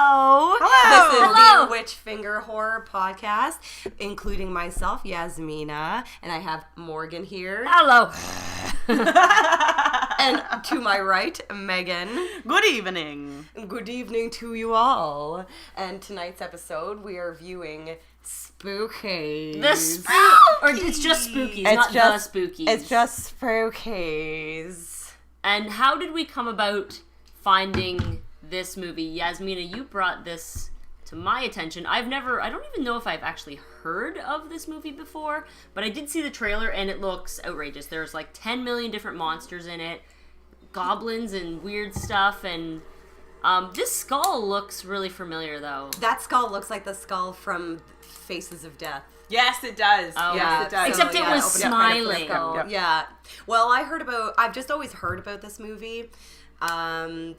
Hello. Hello. This is Hello. the Witch Finger Horror Podcast, including myself, Yasmina, and I have Morgan here. Hello. And to my right, Megan. Good evening. Good evening to you all. And tonight's episode, we are viewing Spookies. Or it's just Spookies, It's not just- the Spookies. It's just Spookies. And how did we come about finding this movie? Yasmina, you brought this to my attention. I don't even know if I've actually heard of this movie before, but I did see the trailer and it looks outrageous. There's like 10 million different monsters in it, goblins and weird stuff, and this skull looks really familiar though. That skull looks like the skull from Faces of Death. Yes, it does. Oh. Yes, it does. Except it was open up right up for the smiling. skull. Yep. Yeah. Well, I've just always heard about this movie.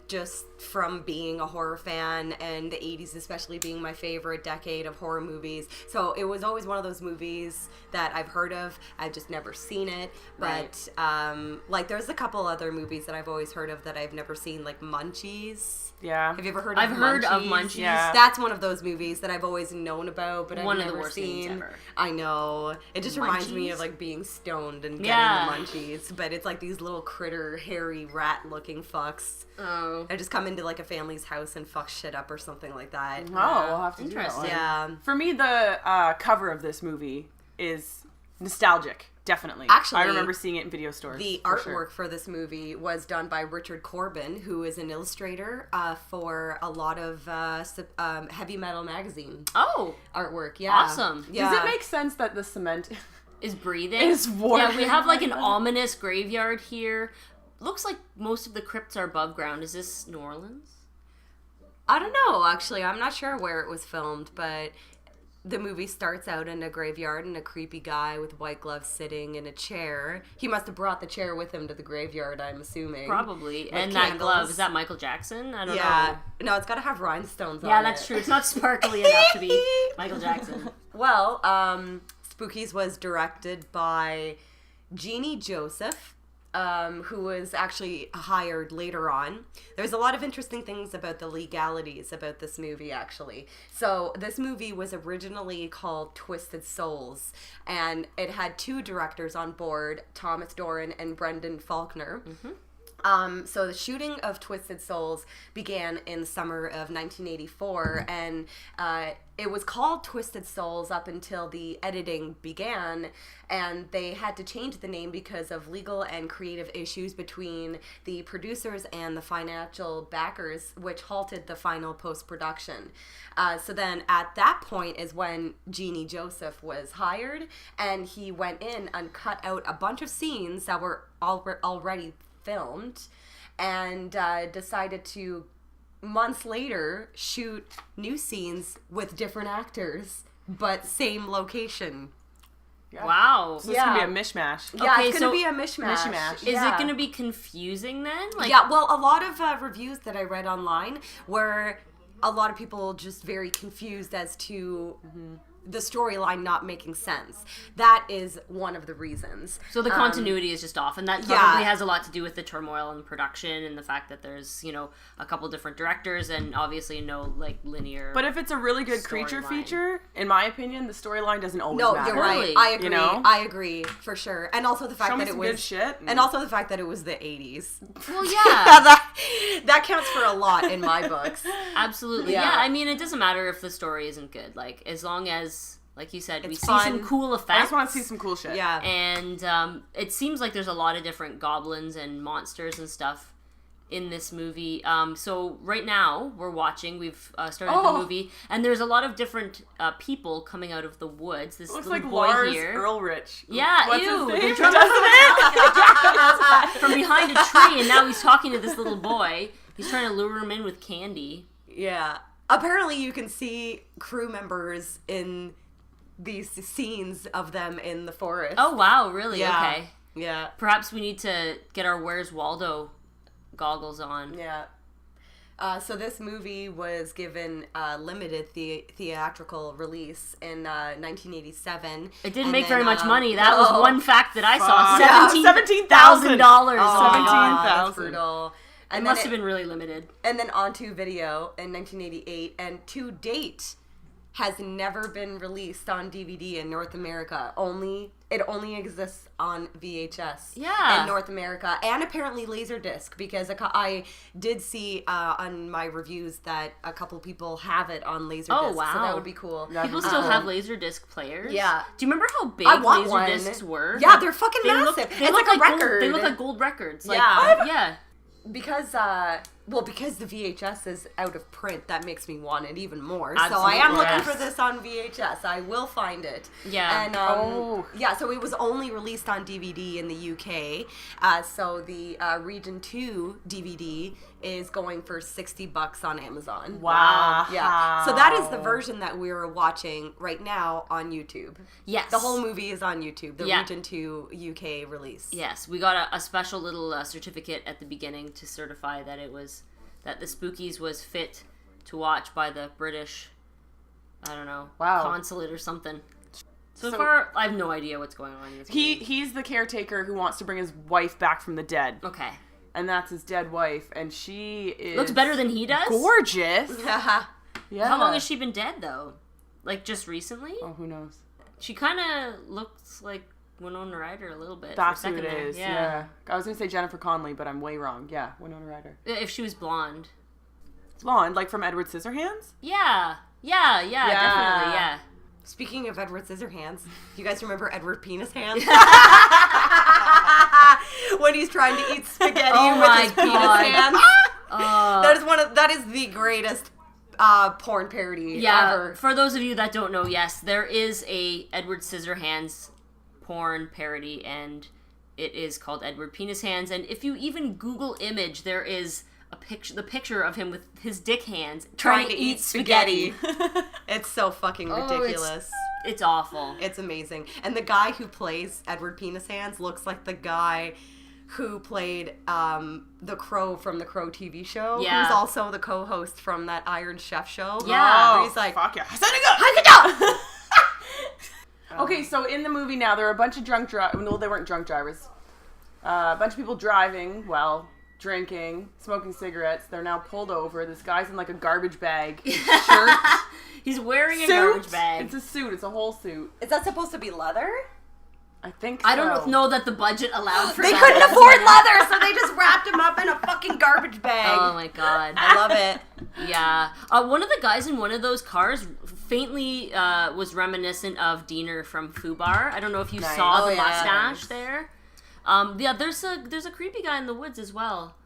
Just from being a horror fan, and the 80s especially being my favorite decade of horror movies. So it was always one of those movies that I've heard of. I've just never seen it. But like there's a couple other movies that I've always heard of that I've never seen, like Munchies. Yeah. Have you ever heard of I've heard of Munchies? Munchies. Yeah. That's one of those movies that I've always known about, but One I've of the never worst seen. names ever. I know. It just reminds me Munchies? of like being stoned and getting Yeah. the munchies, but it's like these little critter, hairy, rat-looking fucks. Oh. I just come into like a family's house and fuck shit up or something like that. Oh, we'll have to do that Interesting. one. Yeah. For me, the cover of this movie is nostalgic. Definitely. Actually, I remember seeing it in video stores. The for artwork sure. for this movie was done by Richard Corbin, who is an illustrator for a lot of Heavy Metal magazine Oh, artwork. Yeah. Awesome. Yeah. Does it make sense that the cement is breathing. is warm? Yeah, we have like an ominous graveyard here. Looks like most of the crypts are above ground. Is this New Orleans? I don't know, actually. I'm not sure where it was filmed, but the movie starts out in a graveyard and a creepy guy with white gloves sitting in a chair. He must have brought the chair with him to the graveyard, I'm assuming. Probably. And With that candles. glove, is that Michael Jackson? I don't Yeah. know. No, it's got to have rhinestones on it. Yeah, that's true. It's not sparkly enough to be Michael Jackson. Well, Spookies was directed by Jeannie Joseph, who was actually hired later on. There's a lot of interesting things about the legalities about this movie, actually. So this movie was originally called Twisted Souls, and it had two directors on board, Thomas Doran and Brendan Faulkner. So the shooting of Twisted Souls began in the summer of 1984, and it was called Twisted Souls up until the editing began, and they had to change the name because of legal and creative issues between the producers and the financial backers, which halted the final post-production. So then at that point is when Jeannie Joseph was hired, and he went in and cut out a bunch of scenes that were already filmed, and decided to months later shoot new scenes with different actors but same location. Yeah. Wow. So it's going to be a mishmash. Yeah, Okay, it's so gonna be a mishmash. Mishmash. Is Yeah. it going to be confusing then? Like, Yeah, well, a lot of reviews that I read online were a lot of people just very confused as to the storyline not making sense. That is one of the reasons. So the continuity is just off, and that yeah. probably has a lot to do with the turmoil in production and the fact that there's, a couple different directors and obviously no, like, linear. But if it's a really good creature Storyline. feature, in my opinion, the storyline doesn't always No, matter. you're right. Totally. I agree. You know? I agree for sure. And also the fact Show me that it some was good shit. and also the fact that it was the 80s. well, yeah, that counts for a lot in my books. absolutely. Yeah. Yeah, I mean, it doesn't matter if the story isn't good. Like, as long as, like you said, we It's see fun. some cool effects. I just want to see some cool shit. Yeah. And it seems like there's a lot of different goblins and monsters and stuff in this movie. So right now we're watching. We've started the movie, and there's a lot of different people coming out of the woods. This Looks little like boy Lars here. Ulrich. Yeah, What's ew. his They're name? trying to from behind a tree, and now he's talking to this little boy. He's trying to lure him in with candy. Yeah. Apparently you can see crew members in these scenes of them in the forest. Oh wow, really? Yeah. Okay. Yeah. Perhaps we need to get our Where's Waldo goggles on. Yeah. So this movie was given a limited theatrical release in 1987. It didn't And make then, very much money. That no. was one fact that I saw. Fuck. Yeah, $17,000. Oh, Oh my God. that's brutal. And It then must have been really limited. And then onto video in 1988, and to date has never been released on DVD in North America. It only exists on VHS in North America, and apparently Laserdisc, because I did see on my reviews that a couple people have it on Laserdisc. Oh, wow. So that would be cool. People still have Laserdisc players? Yeah. Do you remember how big I want Laserdiscs one. were? Yeah, they're fucking massive. It's like a record. Gold, they look like gold records. Like, Yeah. Yeah. Because the VHS is out of print, that makes me want it even more. So Absolutely. I am looking Yes. for this on VHS. I will find it. Yeah. And so it was only released on DVD in the UK. So the Region 2 DVD is going for $60 on Amazon. Wow. Yeah. So that is the version that we're watching right now on YouTube. Yes. The whole movie is on YouTube. The Yeah. Region 2 UK release. Yes, we got a special little certificate at the beginning to certify that that the Spookies was fit to watch by the British, I don't know, consulate or something. So far, I have no idea what's going on in this movie. He's the caretaker who wants to bring his wife back from the dead. Okay. And that's his dead wife, and she is... Looks better than he does? Gorgeous. Yeah. How long has she been dead, though? Like, just recently? Oh, who knows? She kind of looks like Winona Ryder a little bit. That's for a who it second there. is, yeah. I was going to say Jennifer Connelly, but I'm way wrong. Yeah, Winona Ryder. If she was blonde. Blonde, like from Edward Scissorhands? Yeah, definitely, yeah. Speaking of Edward Scissorhands, you guys remember Edward Penis Hands? When he's trying to eat spaghetti with his penis hands. That is the greatest porn parody ever. For those of you that don't know, yes, there is a Edward Scissorhands porn parody, and it is called Edward Penis Hands. And if you even Google image, there is the picture of him with his dick hands trying to eat spaghetti. It's so fucking ridiculous. It's awful. It's amazing. And the guy who plays Edward Penis Hands looks like the guy who played the Crow from the Crow TV show. Yeah. Who's also the co-host from that Iron Chef show. Yeah. Where he's like, fuck yeah. Oh. Okay, so in the movie now, there are a bunch of drunk drivers. No, they weren't drunk drivers. A bunch of people driving, drinking, smoking cigarettes. They're now pulled over. This guy's in like a garbage bag shirt. He's wearing a suit. garbage bag. It's a suit. It's a whole suit. is that supposed to be leather? I think so. I don't know that the budget allowed for They that. couldn't afford leather, so they just wrapped him up in a fucking garbage bag. Oh my god. I love it. Yeah. One of the guys in one of those cars faintly was reminiscent of Diener from Fubar. I don't know if you saw the mustache there. There's a creepy guy in the woods as well.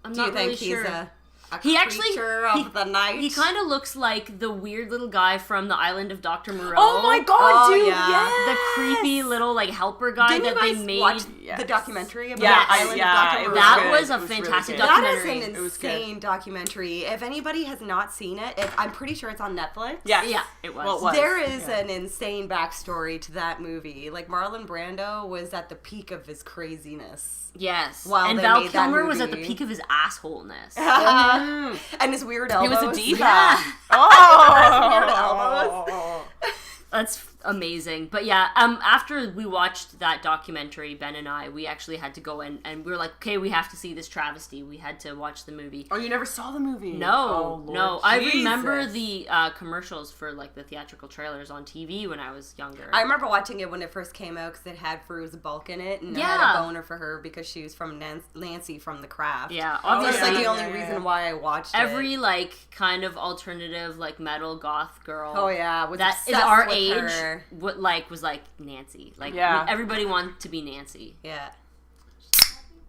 I'm Do you not think really he's sure. a He actually creature of the night? He kind of looks like the weird little guy from the Island of Dr. Moreau. Oh my god, dude! yeah. Yes. The creepy little helper guy Didn't that you guys they made. watch the documentary about Yeah, the Island of Dr. it Moreau? was That good. was a It was really fantastic good. documentary. That is an It was good. insane documentary. If anybody has not seen it, I'm pretty sure it's on Netflix. Yes. Yeah, it was. Well, it was. There is an insane backstory to that movie. Like, Marlon Brando was at the peak of his craziness. Yes. While and they Val made that Kilmer was at the movie. peak of his assholeness. And his weird He elbows. was a diva. Yeah. Weird elbows. Oh. That's amazing. But yeah, after we watched that documentary, Ben and I, we actually had to go in and we were like, okay, we have to see this travesty. We had to watch the movie. Oh, you never saw the movie? No, Oh, Lord no. I remember Jesus. the commercials for like the theatrical trailers on TV when I was younger. I remember watching it when it first came out because it had Firuza Balk in it, and I had Yeah. a boner for her because she was from Nancy from The Craft. Yeah, That's obviously like the yeah, only yeah, reason yeah. why I watched every it. like kind of alternative like metal goth girl. Oh yeah, was that is obsessed our with age. her. Was like Nancy. Like Yeah. everybody wanted to be Nancy. Yeah.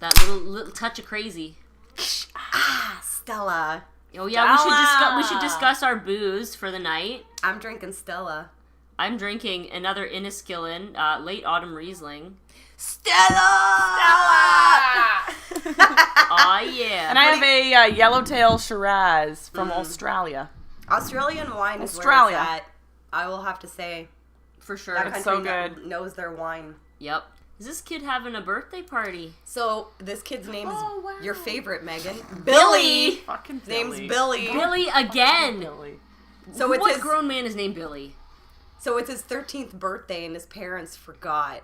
That little touch of crazy. Stella. Oh yeah, Stella! we should discuss our booze for the night. I'm drinking Stella. I'm drinking another Inniskillin late autumn Riesling. Stella! Aw yeah. And I have a Yellowtail Shiraz from Australia. Australian wine is Australia. where it's at. I will have to say. for sure. That It's country so that good. knows their wine. Yep. Is this kid having a birthday party? So this kid's name is Oh, wow. your favorite, Megan. Billy! Fucking His name's Billy. Billy. Billy again. Billy. So it's What his grown man is named Billy? So it's his 13th birthday, and his parents forgot.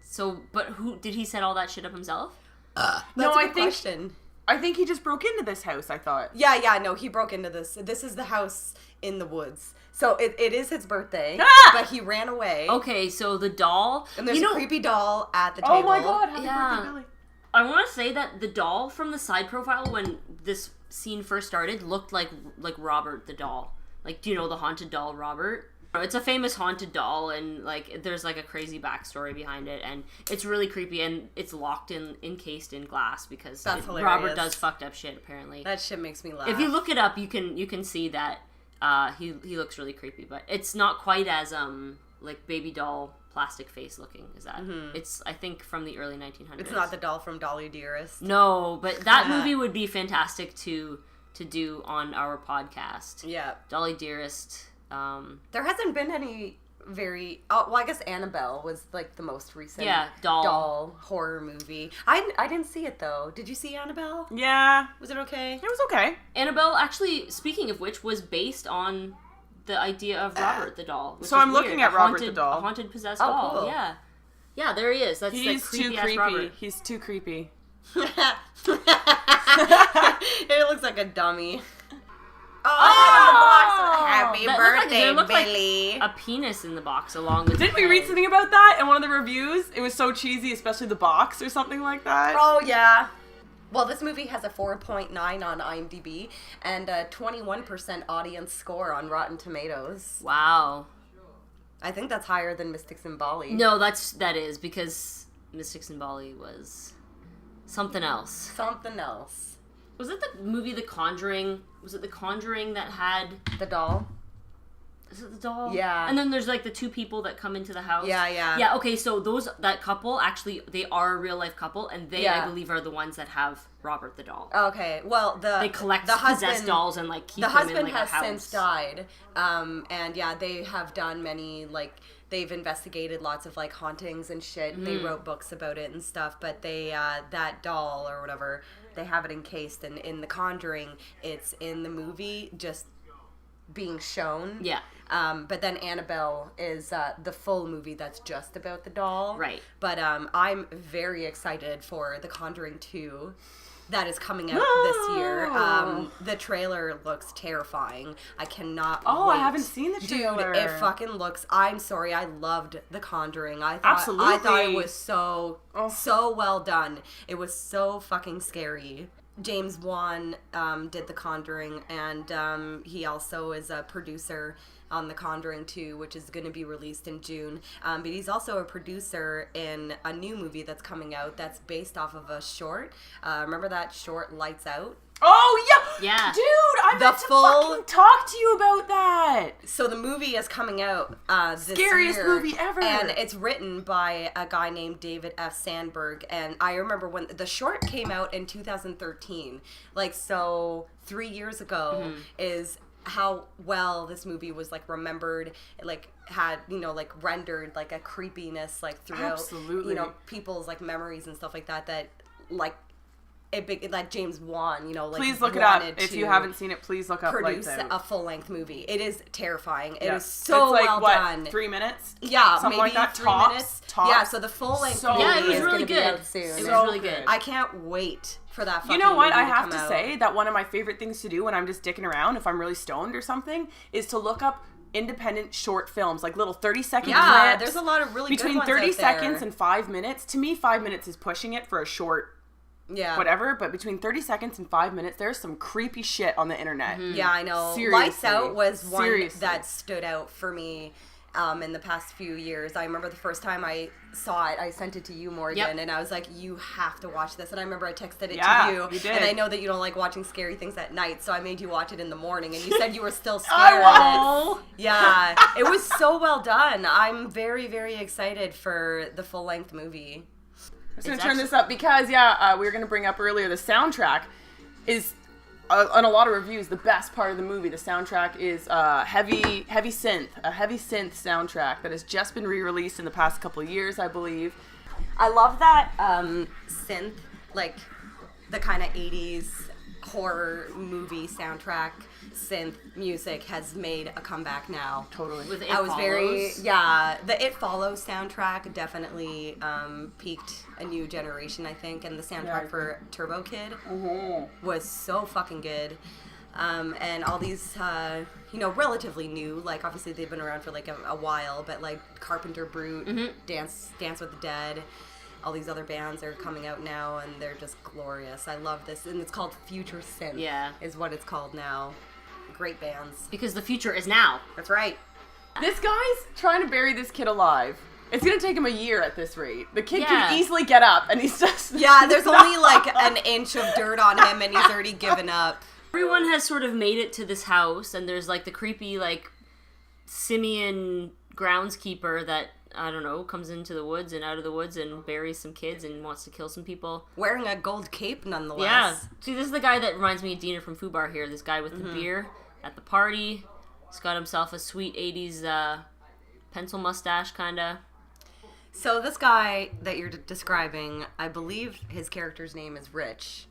So, but who did he set all that shit up himself? That's No, a I good think- question. I think he just broke into this house, I thought. Yeah, no, he broke into this. This is the house in the woods. So it is his birthday, but he ran away. Okay, so the doll... And there's a creepy doll at the table. Oh my god, happy birthday, Billy. I want to say that the doll from the side profile when this scene first started looked like Robert the doll. Like, do you know the haunted doll Robert? It's a famous haunted doll, and like there's like a crazy backstory behind it, and it's really creepy, and it's encased in glass because Robert does fucked up shit apparently. That shit makes me laugh. If you look it up, you can see that he looks really creepy, but it's not quite as like baby doll plastic face looking as that. Mm-hmm. It's I think from the early 1900s. It's not the doll from Dolly Dearest. No, but that movie would be fantastic to do on our podcast. Yeah, Dolly Dearest. There hasn't been any well, I guess Annabelle was like the most recent doll horror movie. I didn't see it though. Did you see Annabelle? Yeah. Was it okay? It was okay. Annabelle, actually, speaking of which, was based on the idea of Robert the doll. So I'm looking at Robert the doll. A haunted possessed doll. Cool. Yeah. Yeah, there he is. That's He's creepy too ass creepy. Robert. He's too creepy. It looks like a dummy. Happy birthday, Billy. Like a penis in the box along with Didn't we read something about that in one of the reviews? It was so cheesy, especially the box or something like that. Oh, yeah. Well, this movie has a 4.9 on IMDb and a 21% audience score on Rotten Tomatoes. Wow. I think that's higher than Mystics in Bali. No, that is because Mystics in Bali was something else. Something else. Was it the movie The Conjuring? Was it The Conjuring that had... The doll? Is it the doll? Yeah. And then there's like the two people that come into the house. Yeah. Yeah, okay, so that couple, actually, they are a real life couple, and they, I believe, are the ones that have Robert the doll. Okay, well, they collect possessed dolls and like keep them in like a house. The husband has since died, and yeah, they have done many, like, they've investigated lots of like hauntings and shit. Mm. They wrote books about it and stuff, but they, that doll or whatever, they have it encased, and in The Conjuring, it's in the movie, just being shown. Yeah. But then Annabelle is the full movie that's just about the doll. Right. But I'm very excited for The Conjuring 2 that is coming out this year. The trailer looks terrifying. I cannot wait. I haven't seen the trailer. Dude, it fucking looks... I'm sorry, I loved The Conjuring. I thought it was so well done. It was so fucking scary. James Wan did The Conjuring, and he also is a producer on The Conjuring 2, which is going to be released in June. But he's also a producer in a new movie that's coming out that's based off of a short. Remember that short, Lights Out? Oh, yeah! Yeah. Dude, I meant to fucking talk to you about that! So the movie is coming out this Scariest year, movie ever! And it's written by a guy named David F. Sandberg. And I remember when the short came out in 2013. Like, so 3 years ago is how well this movie was like remembered, like had, you know, like rendered like a creepiness like throughout, you know, people's like memories and stuff like that like like James Wan, you know, like please look it up. If you haven't seen it, please look up produce Lights Out. A full-length movie. It is terrifying. It is so it's like, well done. 3 minutes? Yeah, something maybe like that. 3 minutes. Tops. Yeah, so the full-length movie it was is really going to be good. out soon. It was really good. I can't wait for that fucking You know what? movie I have come to out. say that one of my favorite things to do when I'm just dicking around, if I'm really stoned or something, is to look up independent short films, like little 30-second clips. Yeah, there's a lot of really between good ones 30 out seconds there. and 5 minutes. To me, 5 minutes is pushing it for a short whatever, but between 30 seconds and 5 minutes, there's some creepy shit on the internet. Yeah, I know. Seriously. Lights Out was one that stood out for me in the past few years. I remember the first time I saw it, I sent it to you, Morgan, and I was like, you have to watch this. And I remember I texted it to you. did. And I know that you don't like watching scary things at night, so I made you watch it in the morning. And you said you were still scared of it. Yeah, it was so well done. I'm very, very excited for the full-length movie. I'm just going to turn this up because, we were going to bring up earlier, the soundtrack is, on a lot of reviews, the best part of the movie. The soundtrack is heavy synth, a heavy synth soundtrack that has just been re-released in the past couple of years, I believe. I love that synth, like the kind of 80s horror movie soundtrack synth music has made a comeback now. Totally. With It I was Follows. the It Follows soundtrack definitely peaked a new generation, I think, and the soundtrack for Turbo Kid was so fucking good. And all these, relatively new, like obviously they've been around for like a while, but like Carpenter Brute, Dance with the Dead, all these other bands are coming out now, and they're just glorious. I love this, and it's called Future Synth. Yeah. Is what it's called now. Great bands. Because the future is now. That's right. This guy's trying to bury this kid alive. It's gonna take him a year at this rate. The kid Yeah. can easily get up, and he's just Yeah, there's only like an inch of dirt on him, and he's already given up. Everyone has sort of made it to this house, and there's like the creepy like simian groundskeeper that, I don't know, comes into the woods and out of the woods and buries some kids and wants to kill some people. Wearing a gold cape, nonetheless. Yeah. See, this is the guy that reminds me of Dina from Fubar here. This guy with the beer at the party. He's got himself a sweet 80s pencil mustache, kind of. So this guy that you're describing, I believe his character's name is Rich.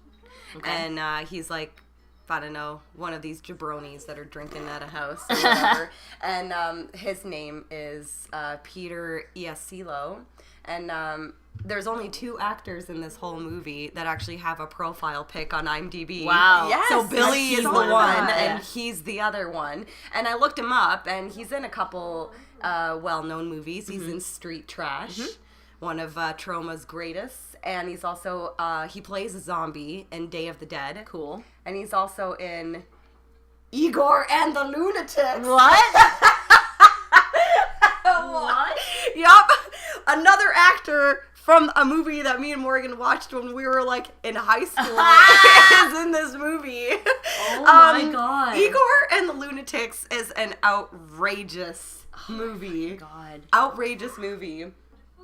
Okay. And he's like, I don't know, one of these jabronis that are drinking at a house or whatever. And his name is Peter Iasilo. And there's only 2 actors in this whole movie that actually have a profile pic on IMDb. Wow. Yes, So Billy I is the saw one, that. and he's the other one. And I looked him up, and he's in a couple well-known movies. He's in Street Trash, one of Troma's greatest. And he's also, he plays a zombie in Day of the Dead. Cool. And he's also in Igor and the Lunatics. What? What? Yup. Another actor from a movie that me and Morgan watched when we were like in high school is in this movie. Oh my God. Igor and the Lunatics is an outrageous movie. God. Outrageous movie.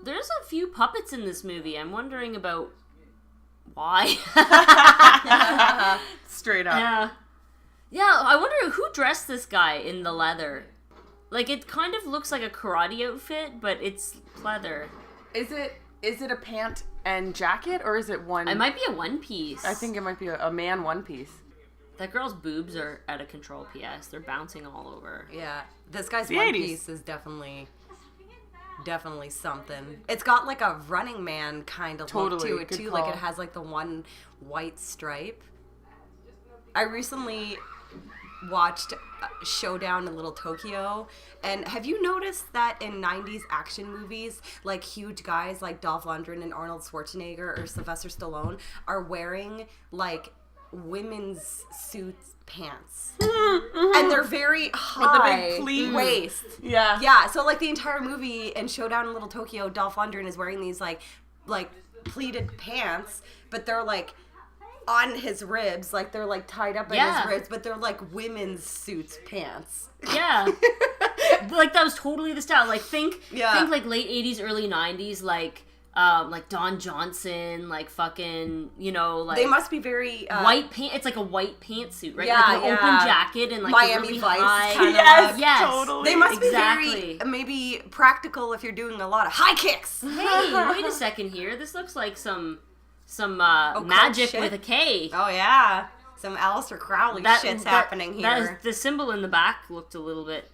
There's a few puppets in this movie. I'm wondering about why. straight up. Yeah. Yeah, I wonder who dressed this guy in the leather. Like, it kind of looks like a karate outfit, but it's leather. Is it a pant and jacket, or is it one? It might be a one piece. I think it might be a man one piece. That girl's boobs are out of control, P.S. They're bouncing all over. Yeah. This guy's The one 80s. piece is definitely something. It's got like a Running Man kind of look Totally, to it good too. call. Like it has like the one white stripe. I recently watched Showdown in Little Tokyo, and have you noticed that in 90s action movies, like huge guys like Dolph Lundgren and Arnold Schwarzenegger or Sylvester Stallone are wearing like women's suits pants, and they're very high big pleats. waist. Yeah. Yeah, so like the entire movie in Showdown in Little Tokyo, Dolph Lundgren is wearing these like pleated pants, but they're like on his ribs, like they're like tied up in Yeah. his ribs, but they're like women's suits pants. Yeah. Like, that was totally the style. Like, think Yeah. like late 80s, early 90s, like Don Johnson, like fucking, like... They must be very white pant. It's like a white pantsuit, right? Yeah, like an yeah. open jacket and like Miami really Vice high. kind of Yes, look. Yes. totally. They must Exactly. be very maybe practical if you're doing a lot of high kicks. Hey, wait a second here. This looks like some magic shit. with a K. Oh yeah, some Aleister Crowley shit's happening here. That is, the symbol in the back looked a little bit.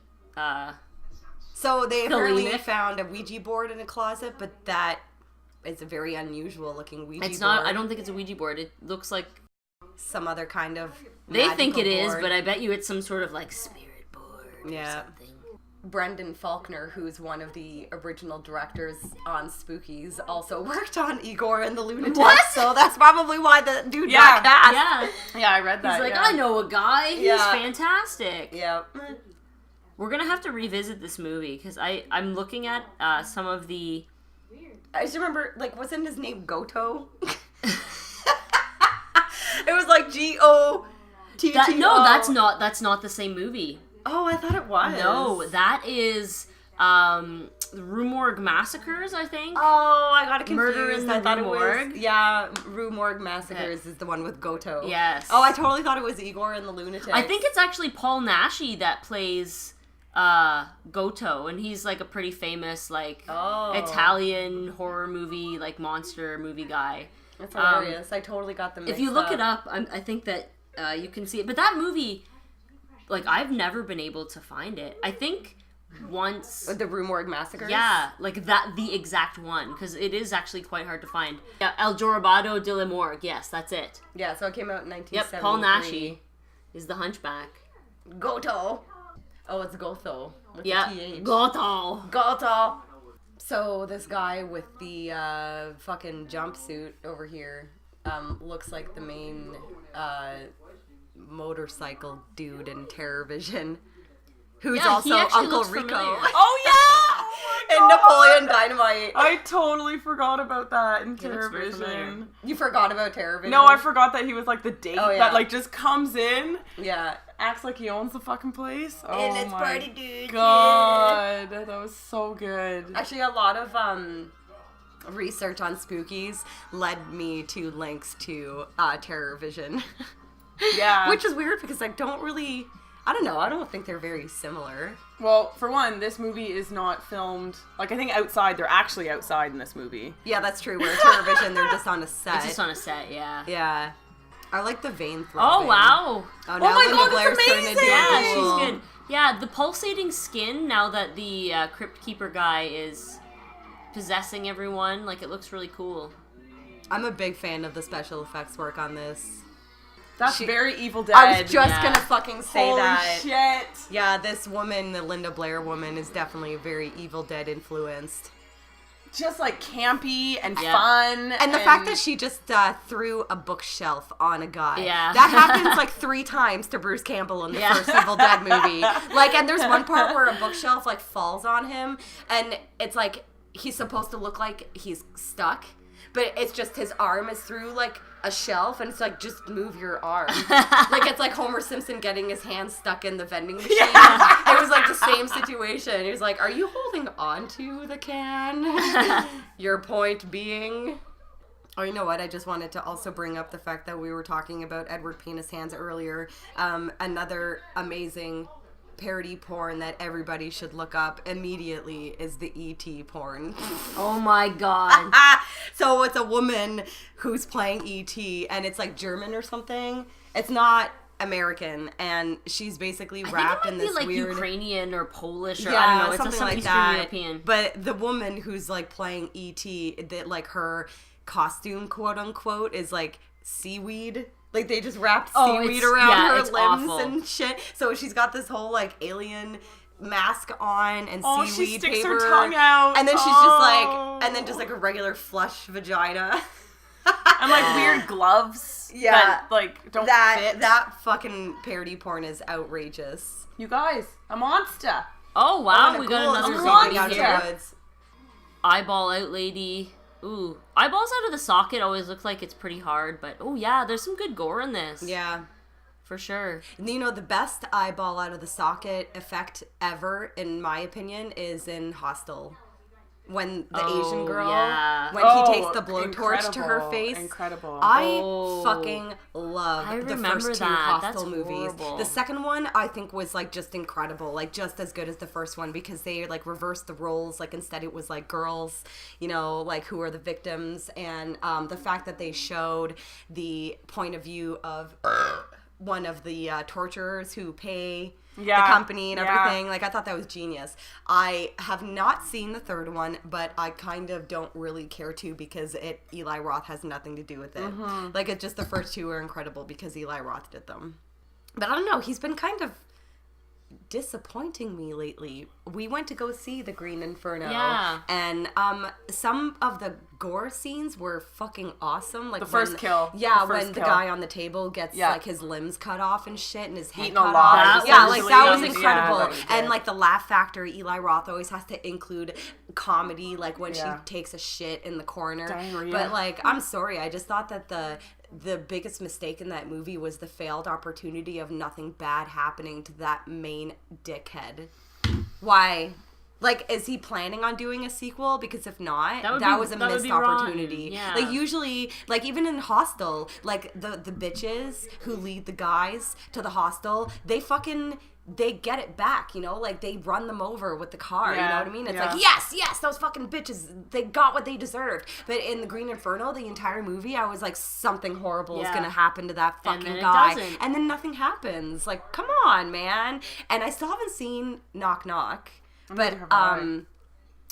So they apparently Galenic. found a Ouija board in a closet, but that is a very unusual looking Ouija It's board. not. I don't think it's a Ouija board. It looks like Some other kind of they think it magical is, board. but I bet you it's some sort of like spirit board Yeah. or something. Brendan Faulkner, who's one of the original directors on Spookies, also worked on Igor and the Lunatics. What? So that's probably why the dude Yeah. got cast. Yeah, Yeah, I read that. he's like, yeah. I know a guy. He's Yeah. fantastic. Yeah. We're gonna have to revisit this movie because I'm looking at some of the. I just remember, like, wasn't his name Goto? It was like G-O-T-T-O. No, that's not the same movie. Oh, I thought it was. No, that is Rue Morgue Massacres, I think. Oh, I got it confused. Murder in the I thought Rue it was, Morgue? yeah, Rue Morgue Massacres is the one with Goto. Yes. Oh, I totally thought it was Igor and the Lunatics. I think it's actually Paul Naschy that plays Goto, and he's like a pretty famous like Italian horror movie, like monster movie guy. That's hilarious. I totally got them If mixed you look up. it up, I think that You can see it. But that movie, like, I've never been able to find it. I think once... The Rue Morgue Massacres? Yeah, like the exact one, because it is actually quite hard to find. Yeah, El Jorobado de la Morgue, yes, that's it. Yeah, so it came out in 1973. Yep, Paul Naschy is the Hunchback. Goto. Oh, it's Gotho. With Yeah, the TH. Goto. Goto. So this guy with the fucking jumpsuit over here looks like the main motorcycle dude in Terror Vision. Who's Yeah, he also actually Uncle looks Rico. familiar. Oh yeah! In Napoleon Dynamite. I totally forgot about that in He looks very familiar. Terrorvision. You forgot about Terror Vision? No, I forgot that he was like the date Oh, yeah. that like just comes in, Yeah. acts like he owns the fucking place. Oh And it's my party dude. god, that was so good. Actually, a lot of research on Spookies led me to links to Terror Vision. Yeah. Which is weird because I don't think they're very similar. Well, for one, this movie is not filmed. Like, I think outside, they're actually outside in this movie. Yeah, that's true. Where Terror Vision, they're just on a set. It's just on a set, yeah. Yeah. I like the vein throbbing. Oh, wow. Oh, now my Linda God, Blair's that's turned into amazing! Yeah, a she's ghoul. good. Yeah, the pulsating skin, now that the Crypt Keeper guy is possessing everyone, like, it looks really cool. I'm a big fan of the special effects work on this. That's She- very Evil Dead. I was just Yeah. gonna fucking say Holy that. shit. Yeah, this woman, the Linda Blair woman, is definitely very Evil Dead influenced. Just like campy and Yeah. fun. And the fact that she just threw a bookshelf on a guy. Yeah. That happens like 3 times to Bruce Campbell in the first Evil Dead movie. Like, and there's one part where a bookshelf like falls on him and it's like he's supposed to look like he's stuck, but it's just his arm is through like a shelf and it's like, just move your arm. Like, it's like Homer Simpson getting his hand stuck in the vending machine. It was like the same situation. He was like, are you holding on to the can? Your point being... Oh, you know what? I just wanted to also bring up the fact that we were talking about Edward Penis Hands earlier. Another amazing parody porn that everybody should look up immediately is the E.T. porn. Oh my god. So it's a woman who's playing E.T. and it's like German or something. It's not American, and she's basically wrapped I in think it this might be like weird... Ukrainian or Polish or Yeah, I don't know. It's something some like Eastern that. European. But the woman who's like playing E.T., that like her costume, quote unquote, is like seaweed. Like, they just wrapped seaweed around her it's limbs awful. and shit. So she's got this whole like alien mask on and Oh, seaweed she sticks paper. her tongue out. And then she's just like, and then just like a regular flush vagina. And like weird gloves. Yeah. That like don't fit. That fucking parody porn is outrageous. You guys, a monster. Oh wow, And a we got ghoul another is zombie creeping out of zombie the here. woods. Eyeball out lady. Ooh. Eyeballs out of the socket always look like it's pretty hard, but oh yeah, there's some good gore in this. Yeah. For sure. You know, the best eyeball out of the socket effect ever, in my opinion, is in Hostel. When the Asian girl, yeah. when he takes the blowtorch to her incredible, face. Incredible. I Oh. fucking love I the remember first 2 that. Hostel That's movies. horrible. The second one, I think, was like just incredible, like just as good as the first one, because they like reversed the roles. Like, instead it was like girls, you know, like who are the victims, and the fact that they showed the point of view of one of the torturers who pay the company and everything. Like, I thought that was genius. I have not seen the third one, but I kind of don't really care to, because Eli Roth has nothing to do with it. Like, it's just the first 2 are incredible because Eli Roth did them. But I don't know, he's been kind of disappointing me lately. We went to go see The Green Inferno, Yeah. and some of the gore scenes were fucking awesome. Like The first kill. Yeah, The first when the kill. guy on the table gets Yeah. like his limbs cut off and shit, and his head Eaten cut alive, off. Yeah, like that was essentially. incredible. Yeah, that was And good. like the laugh factor, Eli Roth always has to include comedy, like when Yeah. she takes a shit in the corner. Diarrhea. But like, I'm sorry, I just thought that the biggest mistake in that movie was the failed opportunity of nothing bad happening to that main dickhead. Why? Like, is he planning on doing a sequel? Because if not, that was a would missed be rotten. opportunity. Yeah. Like, usually, like, even in Hostel, like, the bitches who lead the guys to the hostel, they get it back, you know? Like, they run them over with the car, you know what I mean? It's like, yes, those fucking bitches, they got what they deserved. But in the Green Inferno, the entire movie, I was like, something horrible is gonna happen to that fucking guy. And then nothing happens. Like, come on, man. And I still haven't seen Knock Knock. But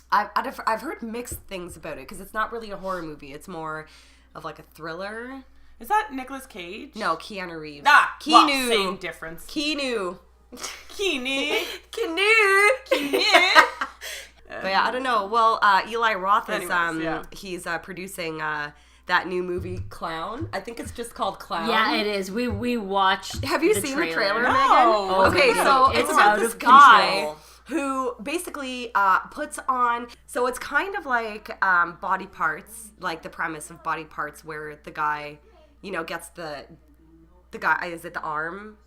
I've heard mixed things about it, because it's not really a horror movie. It's more of like a thriller. Is that Nicolas Cage? No, Keanu Reeves. Keanu. Well, same difference. Keanu. Keanu. But yeah, I don't know. Well, Eli Roth is Anyways, he's producing that new movie Clown. I think it's just called Clown. Yeah, it is. We watched. Have you seen the trailer, Megan? No. Okay, so it's about this guy who basically puts on, so it's kind of like Body Parts, like the premise of Body Parts, where the guy, you know, gets the guy, is it the arm?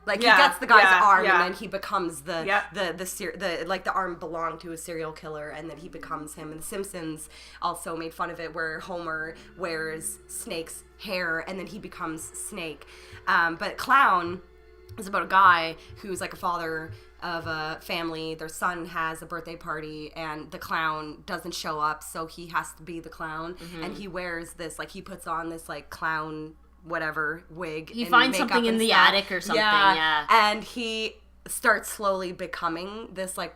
Like, he gets the guy's arm, and then he becomes the like, the arm belonged to a serial killer, and then he becomes him. And The Simpsons also made fun of it, where Homer wears Snake's hair, and then he becomes Snake. But Clown is about a guy who's like a father of a family. Their son has a birthday party, and the clown doesn't show up, so he has to be the clown. And he wears this, like, he puts on this, like, clown whatever wig. He finds something in the attic or something. Yeah. And he starts slowly becoming this, like,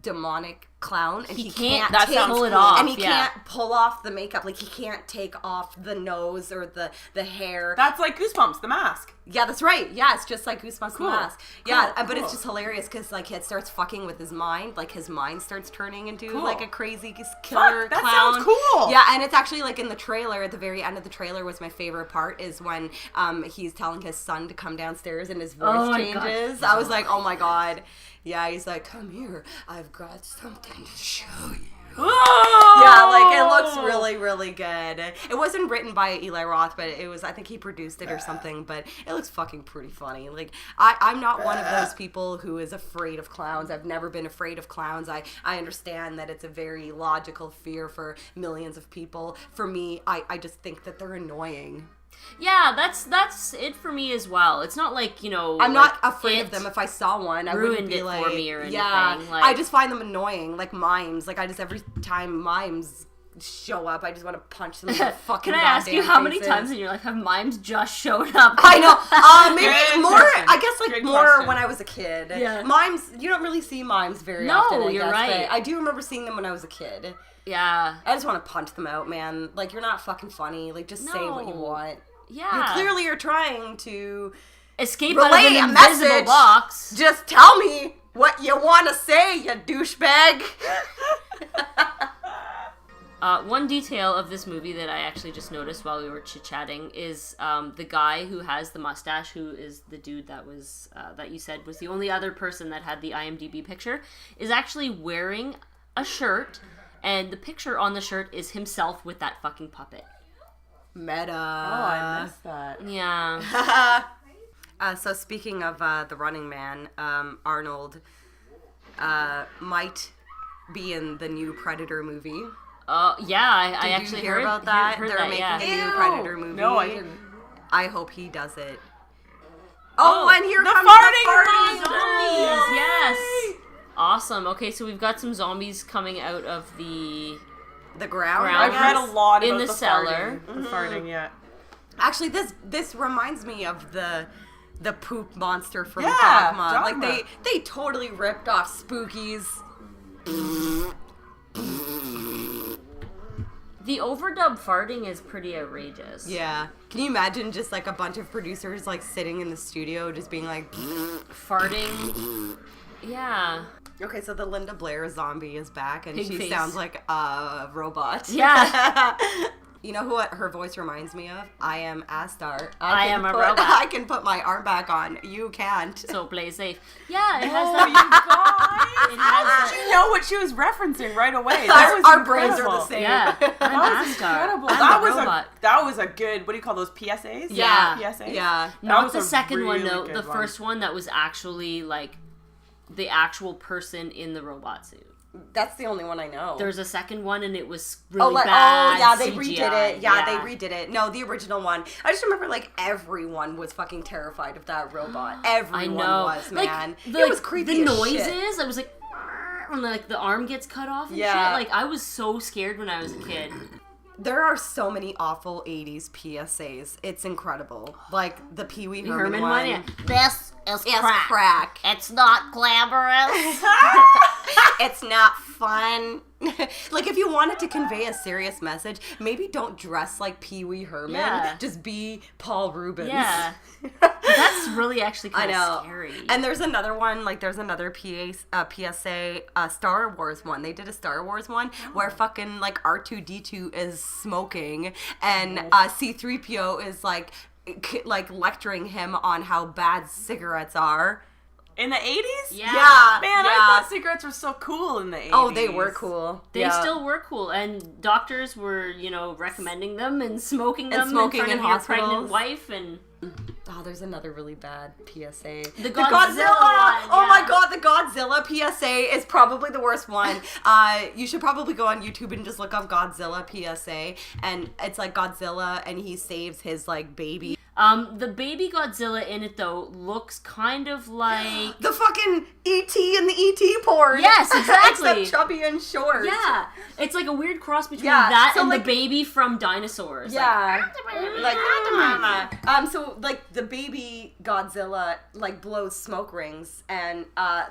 demonic clown, and he can't pull it off. And he can't pull off the makeup. Like, he can't take off the nose or the hair. That's like Goosebumps, the mask. Yeah, that's right. Yeah, it's just like Goosebumps, the mask. Yeah, but it's cool. just hilarious, because, like, it starts fucking with his mind. Like, his mind starts turning into like a crazy killer that clown. Sounds cool. Yeah, and it's actually, like, in the trailer, at the very end of the trailer was my favorite part, is when he's telling his son to come downstairs and his voice changes. I was like, oh my god. Yeah, he's like, come here, I've got something to show you. Oh! Yeah, like, it looks really, really good. It wasn't written by Eli Roth, but it was, I think he produced it or something, but it looks fucking pretty funny. Like, I'm not one of those people who is afraid of clowns. I've never been afraid of clowns. I understand that it's a very logical fear for millions of people. For me, I just think that they're annoying. Yeah, that's it for me as well. It's not like, you know, I'm not afraid of them. If I saw one, I wouldn't be like, for me or anything. Yeah, like, I just find them annoying, like mimes. Like, I just, every time mimes show up, I just want to punch them in the fucking Can I ask you, how many faces. times in your life have mimes just showed up? I know. Maybe more. Question. I guess, like, Great more question. when I was a kid. Yeah. Mimes, you don't really see mimes very No, often. I you're guess, right. But I do remember seeing them when I was a kid. Yeah. I just want to punch them out, man. Like, you're not fucking funny. Like, just say what you No. want. Yeah. You clearly are trying to escape out of relay an a invisible message. box. Just tell me what you want to say, you douchebag. One detail of this movie that I actually just noticed while we were chit-chatting is the guy who has the mustache, who is the dude that was that you said was the only other person that had the IMDb picture, is actually wearing a shirt, and the picture on the shirt is himself with that fucking puppet. Meta. Oh, I missed that. Yeah. So speaking of The Running Man, Arnold might be in the new Predator movie. Yeah, I Did actually you hear heard about that? Heard They're that, making yeah. a new Predator movie. No, I didn't. I hope he does it. Oh, and here the comes farting the farting Zombies, yes. Awesome. Okay, so we've got some zombies coming out of the ground. Ground. I've read a lot In about the cellar. Farting. The farting, yeah. Actually, this reminds me of the poop monster from Yeah, Dogma. Dogma. Like, they totally ripped off Spookies. The overdub farting is pretty outrageous. Yeah. Can you imagine just, like, a bunch of producers, like, sitting in the studio just being like... Farting. Yeah. Okay, so the Linda Blair zombie is back, and Pig she face. sounds like a robot. Yeah. You know what her voice reminds me of? I am Astar. I am a robot. I can put my arm back on. You can't. So play safe. Yeah, it has Oh, that. you guys! It How has did that. you know what she was referencing right away? That was Our brains are incredible. the same. Yeah, I'm That was Astar. incredible. I'm That a was robot. that was a good. What do you call those PSAs? Yeah. PSAs. Yeah. That Not was the a second one, really though. good The first one that was actually, like, the actual person in the robot suit. That's the only one I know. There's a second one, and it was really bad. Oh, yeah, they CGI. redid it. Yeah, they redid it. No, the original one. I just remember, like, everyone was fucking terrified of that robot. Everyone was, man. It was creepy The as noises, shit. I was like, when, like, the arm gets cut off and shit. Like, I was so scared when I was a kid. There are so many awful 80s PSAs. It's incredible. Like, the Pee Wee Herman one. Yeah. This is crack. It's not glamorous. It's not fun. Like, if you wanted to convey a serious message, maybe don't dress like Pee Wee Herman. Yeah. Just be Paul Rubens. Yeah. That's really actually kind of scary. And there's another one, like, there's another PSA, Star Wars one. They did a Star Wars one where fucking, like, R2-D2 is smoking and C-3PO is, like lecturing him on how bad cigarettes are. In the 80s? Yeah. Man, I thought cigarettes were so cool in the 80s. Oh, they were cool. They still were cool, and doctors were, recommending them and smoking them in front of your pregnant wife, and... Oh, there's another really bad PSA. The Godzilla one, Oh my god, the Godzilla PSA is probably the worst one. You should probably go on YouTube and just look up Godzilla PSA, and it's like Godzilla, and he saves his, like, baby. The baby Godzilla in it, though, looks kind of like... the fucking E.T. in the E.T. porn. Yes, exactly. Except chubby and short. Yeah. It's like a weird cross between that and like, the baby from Dinosaurs. Yeah. So, like, the baby Godzilla, like, blows smoke rings, and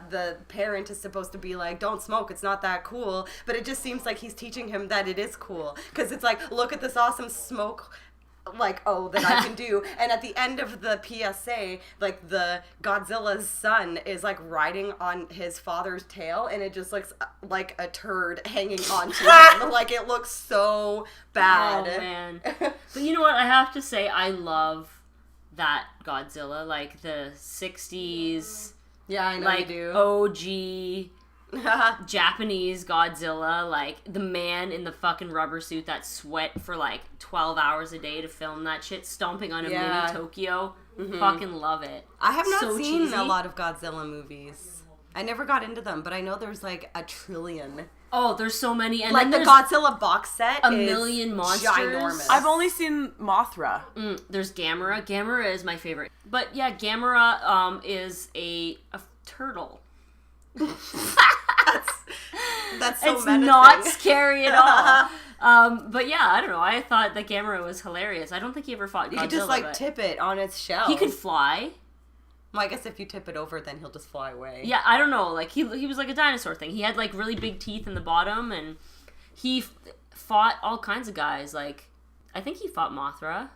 the parent is supposed to be like, don't smoke, it's not that cool. But it just seems like he's teaching him that it is cool. Because it's like, look at this awesome smoke... that I can do. And at the end of the PSA, like, the Godzilla's son is, like, riding on his father's tail, and it just looks like a turd hanging onto him. Like, it looks so bad. Oh, man. But you know what? I have to say, I love that Godzilla. Like, the 60s... Yeah, I know like, you do. OG... Japanese Godzilla, like the man in the fucking rubber suit that sweat for like 12 hours a day to film that shit, stomping on a mini Tokyo. Fucking love it. I have not seen cheesy. a lot of Godzilla movies. I never got into them, but I know there's like a trillion. Oh, there's so many. And like then the Godzilla box set a million monsters. Ginormous. I've only seen Mothra. There's Gamera. Gamera is my favorite. But yeah, Gamera is a turtle. That's so it's menacing. not scary at all. But yeah, I don't know. I thought that Gamera was hilarious. I don't think he ever fought Godzilla. You could just like tip it on its shell. He could fly. Well, I guess if you tip it over, then he'll just fly away. Yeah, I don't know. Like he was like a dinosaur thing. He had like really big teeth in the bottom, and he fought all kinds of guys. Like I think he fought Mothra.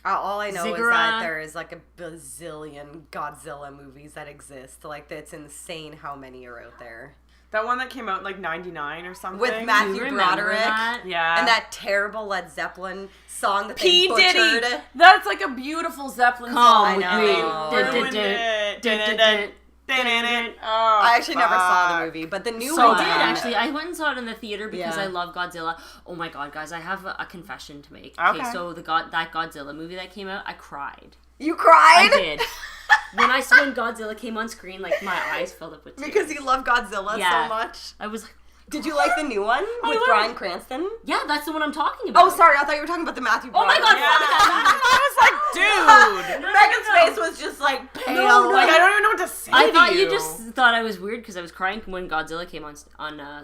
All I know is Ziggurat. that there is like a bazillion Godzilla movies that exist. Like, it's insane how many are out there. That one that came out in like 99 or something. With Matthew Broderick. That? Yeah. And that terrible Led Zeppelin song that P. they butchered. Diddy. That's like a beautiful Zeppelin song. I know. Oh, I actually never saw the movie, but the new So one. I did actually. I went and saw it in the theater because Yeah. I love Godzilla. Oh my god, guys! I have a confession to make. Okay. So that Godzilla movie that came out, I cried. You cried? I did. when Godzilla came on screen, like my eyes filled up with tears. Because you love Godzilla Yeah. so much. I was like, Did you like the new one with Bryan Cranston? yeah, that's the one I'm talking about. Oh, sorry, I thought you were talking about the Matthew Oh my Broderick. god! Yeah. I was like, dude. Megan's face was just like pale. No. Like, I don't even know what to say I to thought you just thought I was weird because I was crying when Godzilla came on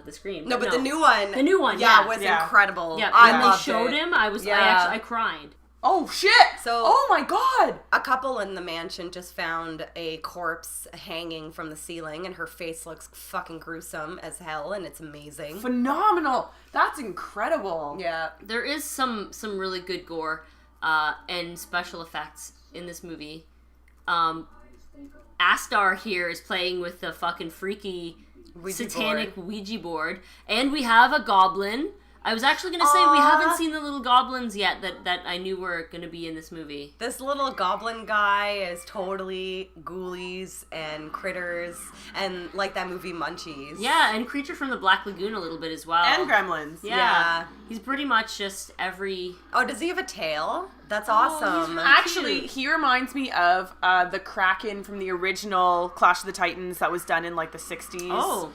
the screen. No, but the new one. The new one, yeah. was Yeah. incredible. Yeah, I when loved they showed it. him, I Yeah. cried. Oh, shit. So- oh, my God. A couple in the mansion just found a corpse hanging from the ceiling, and her face looks fucking gruesome as hell, and it's amazing. Phenomenal. That's incredible. Yeah. There is some really good gore and special effects in this movie. Astar here is playing with the fucking freaky satanic Ouija board, and we have a goblin. I was actually going to say we haven't seen the little goblins yet that I knew were going to be in this movie. This little goblin guy is totally ghoulies and critters and like that movie Munchies. Yeah, and Creature from the Black Lagoon a little bit as well. And Gremlins. Yeah. Yeah. He's pretty much just every... Oh, does he have a tail? That's awesome. Actually, he reminds me of the Kraken from the original Clash of the Titans that was done in like the 60s. Oh.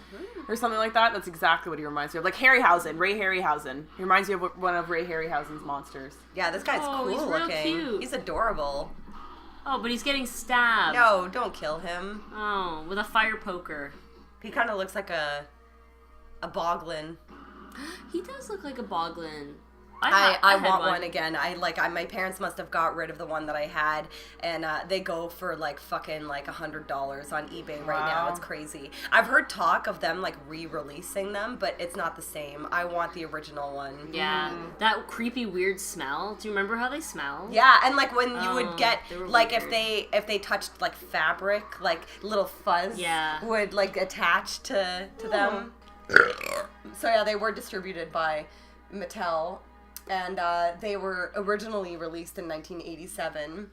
Or something like that. That's exactly what he reminds me of. Like Harryhausen, Ray Harryhausen. He reminds me of one of Ray Harryhausen's monsters. Yeah, this guy's cool he's real looking. cute. He's adorable. Oh, but he's getting stabbed. No, don't kill him. Oh, with a fire poker. He kind of looks like a boglin. He does look like a boglin. I want one again. My parents must have got rid of the one that I had, and they go for like fucking like $100 on eBay right now. It's crazy. I've heard talk of them like re-releasing them, but it's not the same. I want the original one. Yeah, that creepy weird smell. Do you remember how they smell? Yeah, and like when you would get like weird. if they touched like fabric, like little fuzz would like attach to them. So yeah, they were distributed by Mattel. And they were originally released in 1987.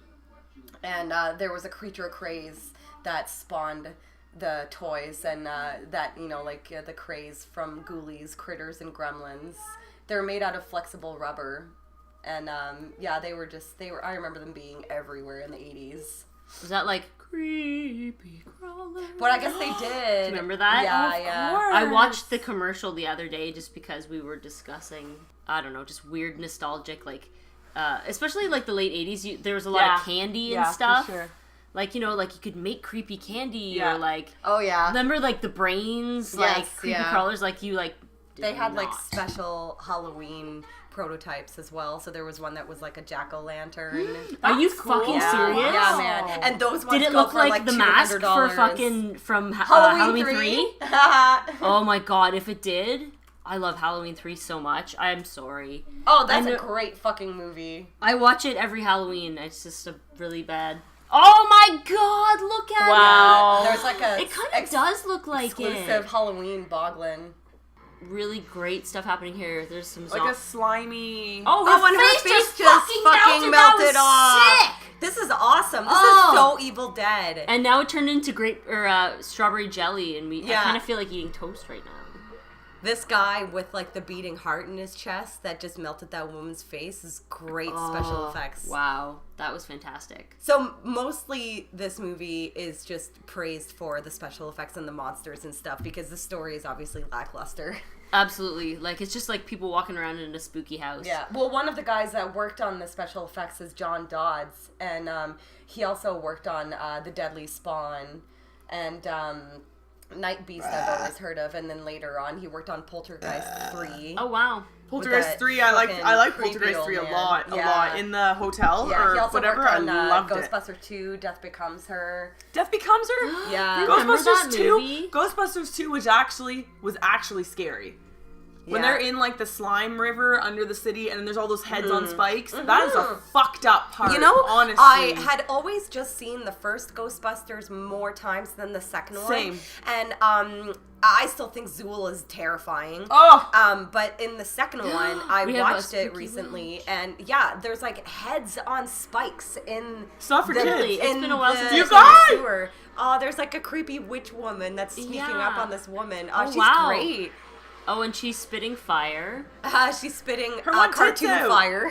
And there was a creature craze that spawned the toys. And that, the craze from Ghoulies, Critters, and Gremlins. They were made out of flexible rubber. And they were I remember them being everywhere in the 80s. Was that like creepy crawler? But I guess they did. Do you remember that? Yeah, course. I watched the commercial the other day just because we were discussing, I don't know, just weird nostalgic, like, especially like the late 80s, there was a lot of candy and stuff. For sure. Like, like you could make creepy candy or like... Oh, yeah. Remember like the brains, like creepy crawlers, like you like... They had like special Halloween prototypes as well. So there was one that was like a jack-o'-lantern. Are you fucking serious? Yeah, man. And those ones did it go look for like the mask for fucking from Halloween 3? Oh my god, if it did, I love Halloween 3 so much. I'm sorry. Oh, that's a great fucking movie. I watch it every Halloween. It's just a really bad. Oh my god, look at it. Wow. There's like a it kind of does look like exclusive Halloween boglin. Really great stuff happening here. There's some like a slimy. Oh, her face just fucking melted off. Sick. This is awesome. This is so Evil Dead. And now it turned into strawberry jelly, and I kind of feel like eating toast right now. This guy with like the beating heart in his chest that just melted that woman's face is great special effects. Wow, that was fantastic. So mostly this movie is just praised for the special effects and the monsters and stuff because the story is obviously lackluster. Absolutely. Like, it's just like people walking around in a spooky house. Yeah. Well, one of the guys that worked on the special effects is John Dodds, and he also worked on The Deadly Spawn and Night Beast I've always heard of, and then later on he worked on Poltergeist 3. Oh, wow. Poltergeist 3, I like Poltergeist 3 a lot. In the hotel or he also whatever, worked on, I loved Ghostbusters 2, Death Becomes Her. Death Becomes Her? Yeah. Ghostbusters 2 was actually scary. When they're in like the slime river under the city and there's all those heads on spikes, that is a fucked up part. Honestly. I had always just seen the first Ghostbusters more times than the second one. Same. And I still think Zool is terrifying. Oh. But in the second one, I watched it recently, and there's like heads on spikes in Stuff for kids. It's been a while since you guys. Sewer. Oh, there's like a creepy witch woman that's sneaking up on this woman. Oh, she's great. Oh, and she's spitting fire. She's spitting her one cartoon fire.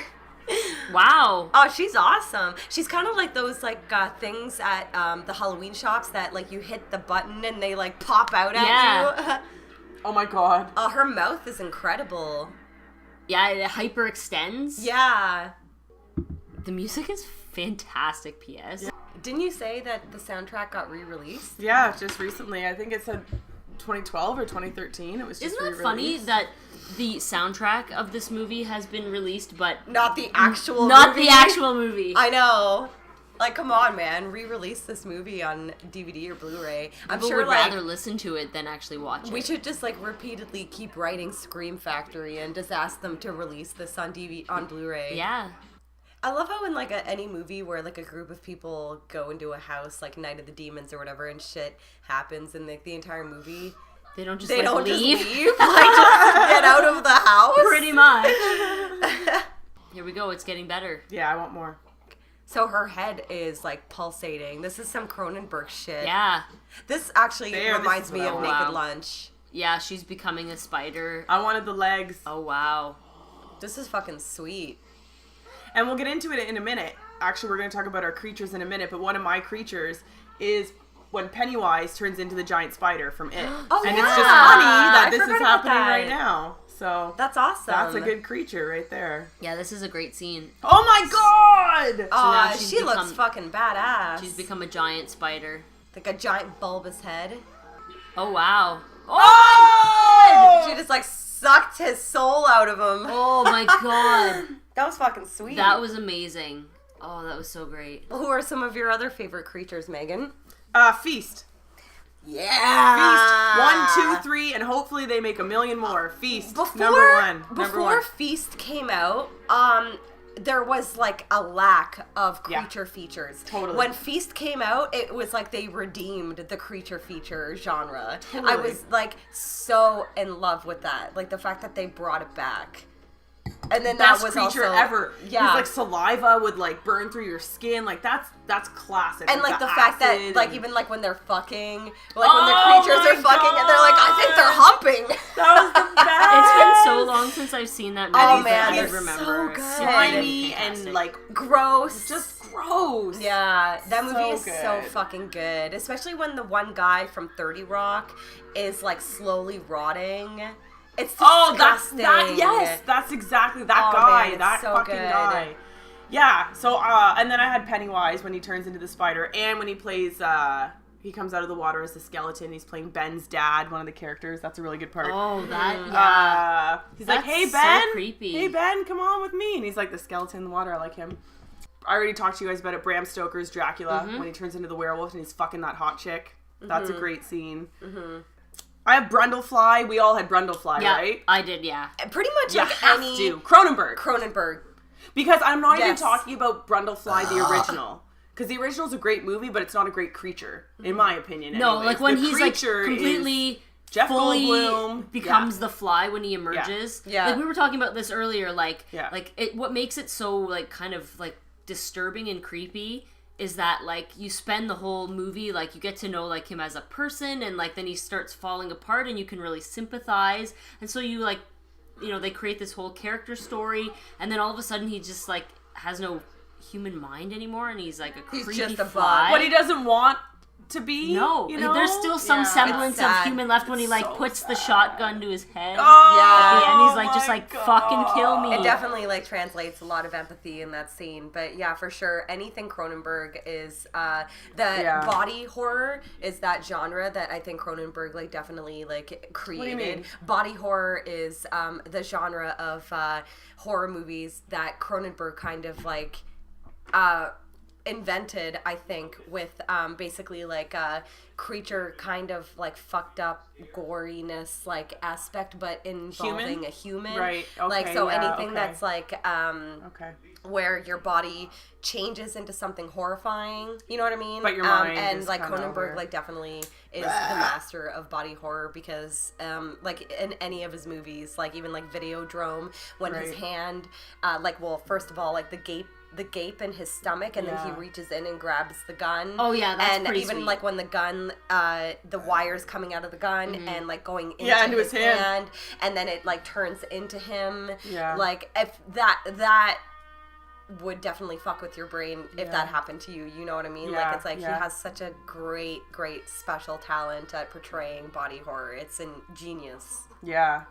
Wow. Oh, she's awesome. She's kind of like those like things at the Halloween shops that like you hit the button and they like pop out at you. Oh my god. Her mouth is incredible. Yeah, it hyperextends. Yeah. The music is fantastic, P.S. Yeah. Didn't you say that the soundtrack got re-released? Yeah, just recently. I think it said 2012 or 2013. It was just Isn't that funny that the soundtrack of this movie has been released, but not the actual movie? I know. Like, come on, man. Re-release this movie on DVD or Blu-ray. I'm sure would rather listen to it than actually watch it. We should just, like, repeatedly keep writing Scream Factory and just ask them to release this on on Blu-ray. Yeah. I love how in, like, any movie where, like, a group of people go into a house, like Night of the Demons or whatever, and shit happens in, like, the entire movie... They don't just, leave. Like, just get out of the house. Pretty much. Here we go. It's getting better. Yeah, I want more. So her head is, like, pulsating. This is some Cronenberg shit. Yeah. This actually reminds me of Naked Lunch. Yeah, she's becoming a spider. I wanted the legs. Oh, wow. This is fucking sweet. And we'll get into it in a minute. Actually, we're going to talk about our creatures in a minute, but one of my creatures is when Pennywise turns into the giant spider from It. Oh, and yeah. it's just funny that I this is forgot about happening that. right now. So That's awesome. that's a good creature right there. Yeah, this is a great scene. Oh my god! now She she's looks become- fucking badass. She's become a giant spider. like a giant bulbous head. Oh, wow. Oh! She just like sucked his soul out of him. Oh, my God. That was fucking sweet. That was amazing. Oh, that was so great. Who are some of your other favorite creatures, Megan? Feast. Yeah. Feast. 1, 2, 3, and hopefully they make a million more. Feast. Before, number one. Number Before one. Feast came out, there was like a lack of creature features. Totally. When Feast came out, it was like they redeemed the creature feature genre. Totally. I was like so in love with that. Like the fact that they brought it back. And then Best that was creature also, ever. Yeah. His like saliva would like burn through your skin. Like that's classic. And like the fact that like even like when they're fucking, like when Oh the creatures my are fucking and they're like, I think they're humping. that was the best. It's been so long since I've seen that movie. Oh, that man, I it's remember. so good. slimy Fantastic. and like Gross. just gross. Yeah, that movie So is so good. fucking good. Especially when the one guy from 30 Rock is like slowly rotting. It's Oh, disgusting. that's exactly that Oh, guy, man, it's that so fucking good. guy. Yeah. So, and then I had Pennywise when he turns into the spider, and when he plays, he comes out of the water as the skeleton. He's playing Ben's dad, one of the characters. That's a really good part. Oh, that, yeah. He's That's like, "Hey so Ben, creepy. hey Ben, come on with me." And he's like the skeleton in the water. I like him. I already talked to you guys about it. Bram Stoker's Dracula when he turns into the werewolf and he's fucking that hot chick. That's a great scene. I have Brundlefly. We all had Brundlefly, Yeah, right? I did, yeah. Pretty much You like have any to. Cronenberg. Cronenberg. Because I'm not even Yes. talking about Brundlefly, the original. Because the original is a great movie, but it's not a great creature, in my opinion. No, anyways. like when The he's like creature is completely Jeff fully Goldblum becomes the fly when he emerges. Yeah. Like we were talking about this earlier, like Yeah. like it what makes it so like kind of like disturbing and creepy is that like you spend the whole movie like you get to know like him as a person and like then he starts falling apart and you can really sympathize and so you like you know they create this whole character story and then all of a sudden he just like has no human mind anymore and he's like a He's creepy just a fly. bug. What he doesn't want to be. No, you know? there's still some Yeah. semblance It's of sad. human left when he like so puts the sad. shotgun to his head. Oh, Yeah. At the end, he's like, just my like, fucking kill me. It definitely like translates a lot of empathy in that scene, but yeah, for sure, anything Cronenberg is the body horror is that genre that I think Cronenberg like definitely like created. What do you mean? Body horror is the genre of horror movies that Cronenberg kind of like invented, I think, with basically like a creature kind of like fucked up goriness like aspect, but involving a human. Right. Okay, Like so yeah, anything okay. that's like Okay. where your body changes into something horrifying. You know what I mean? But your mind and is like kinda Cronenberg over. like definitely is the master of body horror because like in any of his movies, like even like Videodrome, when his Right. hand like well first of all like the gape in his stomach and then he Yeah. reaches in and grabs the gun. Oh, yeah, that's and pretty even sweet. like when the gun the wires coming out of the gun and like going into, Yeah, into his his hand. hand and then it like turns into him. Yeah. Like if that would definitely fuck with your brain if Yeah. that happened to you. You know what I mean? Yeah, Like it's like yeah. he has such a great special talent at portraying body horror. It's ingenious. Yeah.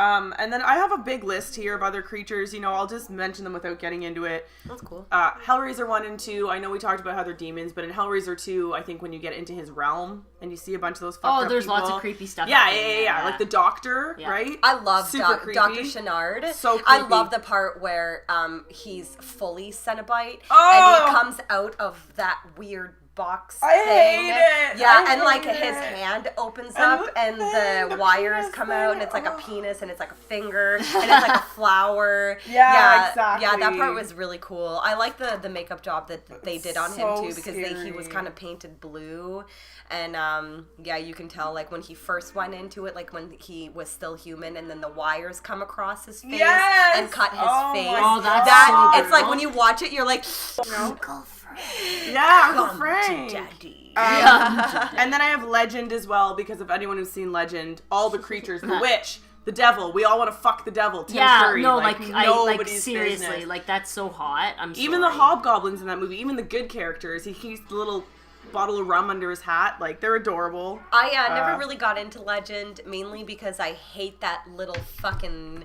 And then I have a big list here of other creatures. You know, I'll just mention them without getting into it. That's cool. Hellraiser 1 and 2, I know we talked about how they're demons, but in Hellraiser 2, I think when you get into his realm and you see a bunch of those fucked up there's lots people- of creepy stuff Yeah, happening yeah. there, Like the doctor, Yeah. right? I love Super Dr. creepy. Chenard. So I creepy. love the part where he's fully Cenobite Oh! and he comes out of that weird box I thing. hate it. Yeah, I and like hate his it. hand opens And up the and thing, the the wires penis come out and thing, it's like a oh. penis and it's like a finger and it's like a flower. Yeah, exactly. Yeah, that part was really cool. I like the makeup job that they did on him So too because he was scary. kind of painted blue. And yeah, you can tell like when he first went into it, like when he was still human, and then the wires come across his face Yes! and cut his Oh face. my Oh, that's that so it's like brutal. when you watch it, you're like, Uncle Frank. Yeah, Uncle "Come Frank. to daddy." And then I have Legend as well, because if anyone who's seen Legend, all the creatures, the witch, the devil. We all want to fuck the devil. Tim Curry. No, nobody's seriously, business. like that's so hot. Even the hobgoblins in that movie, even the good characters, he keeps the little bottle of rum under his hat. Like, they're adorable. I never really got into Legend, mainly because I hate that little fucking...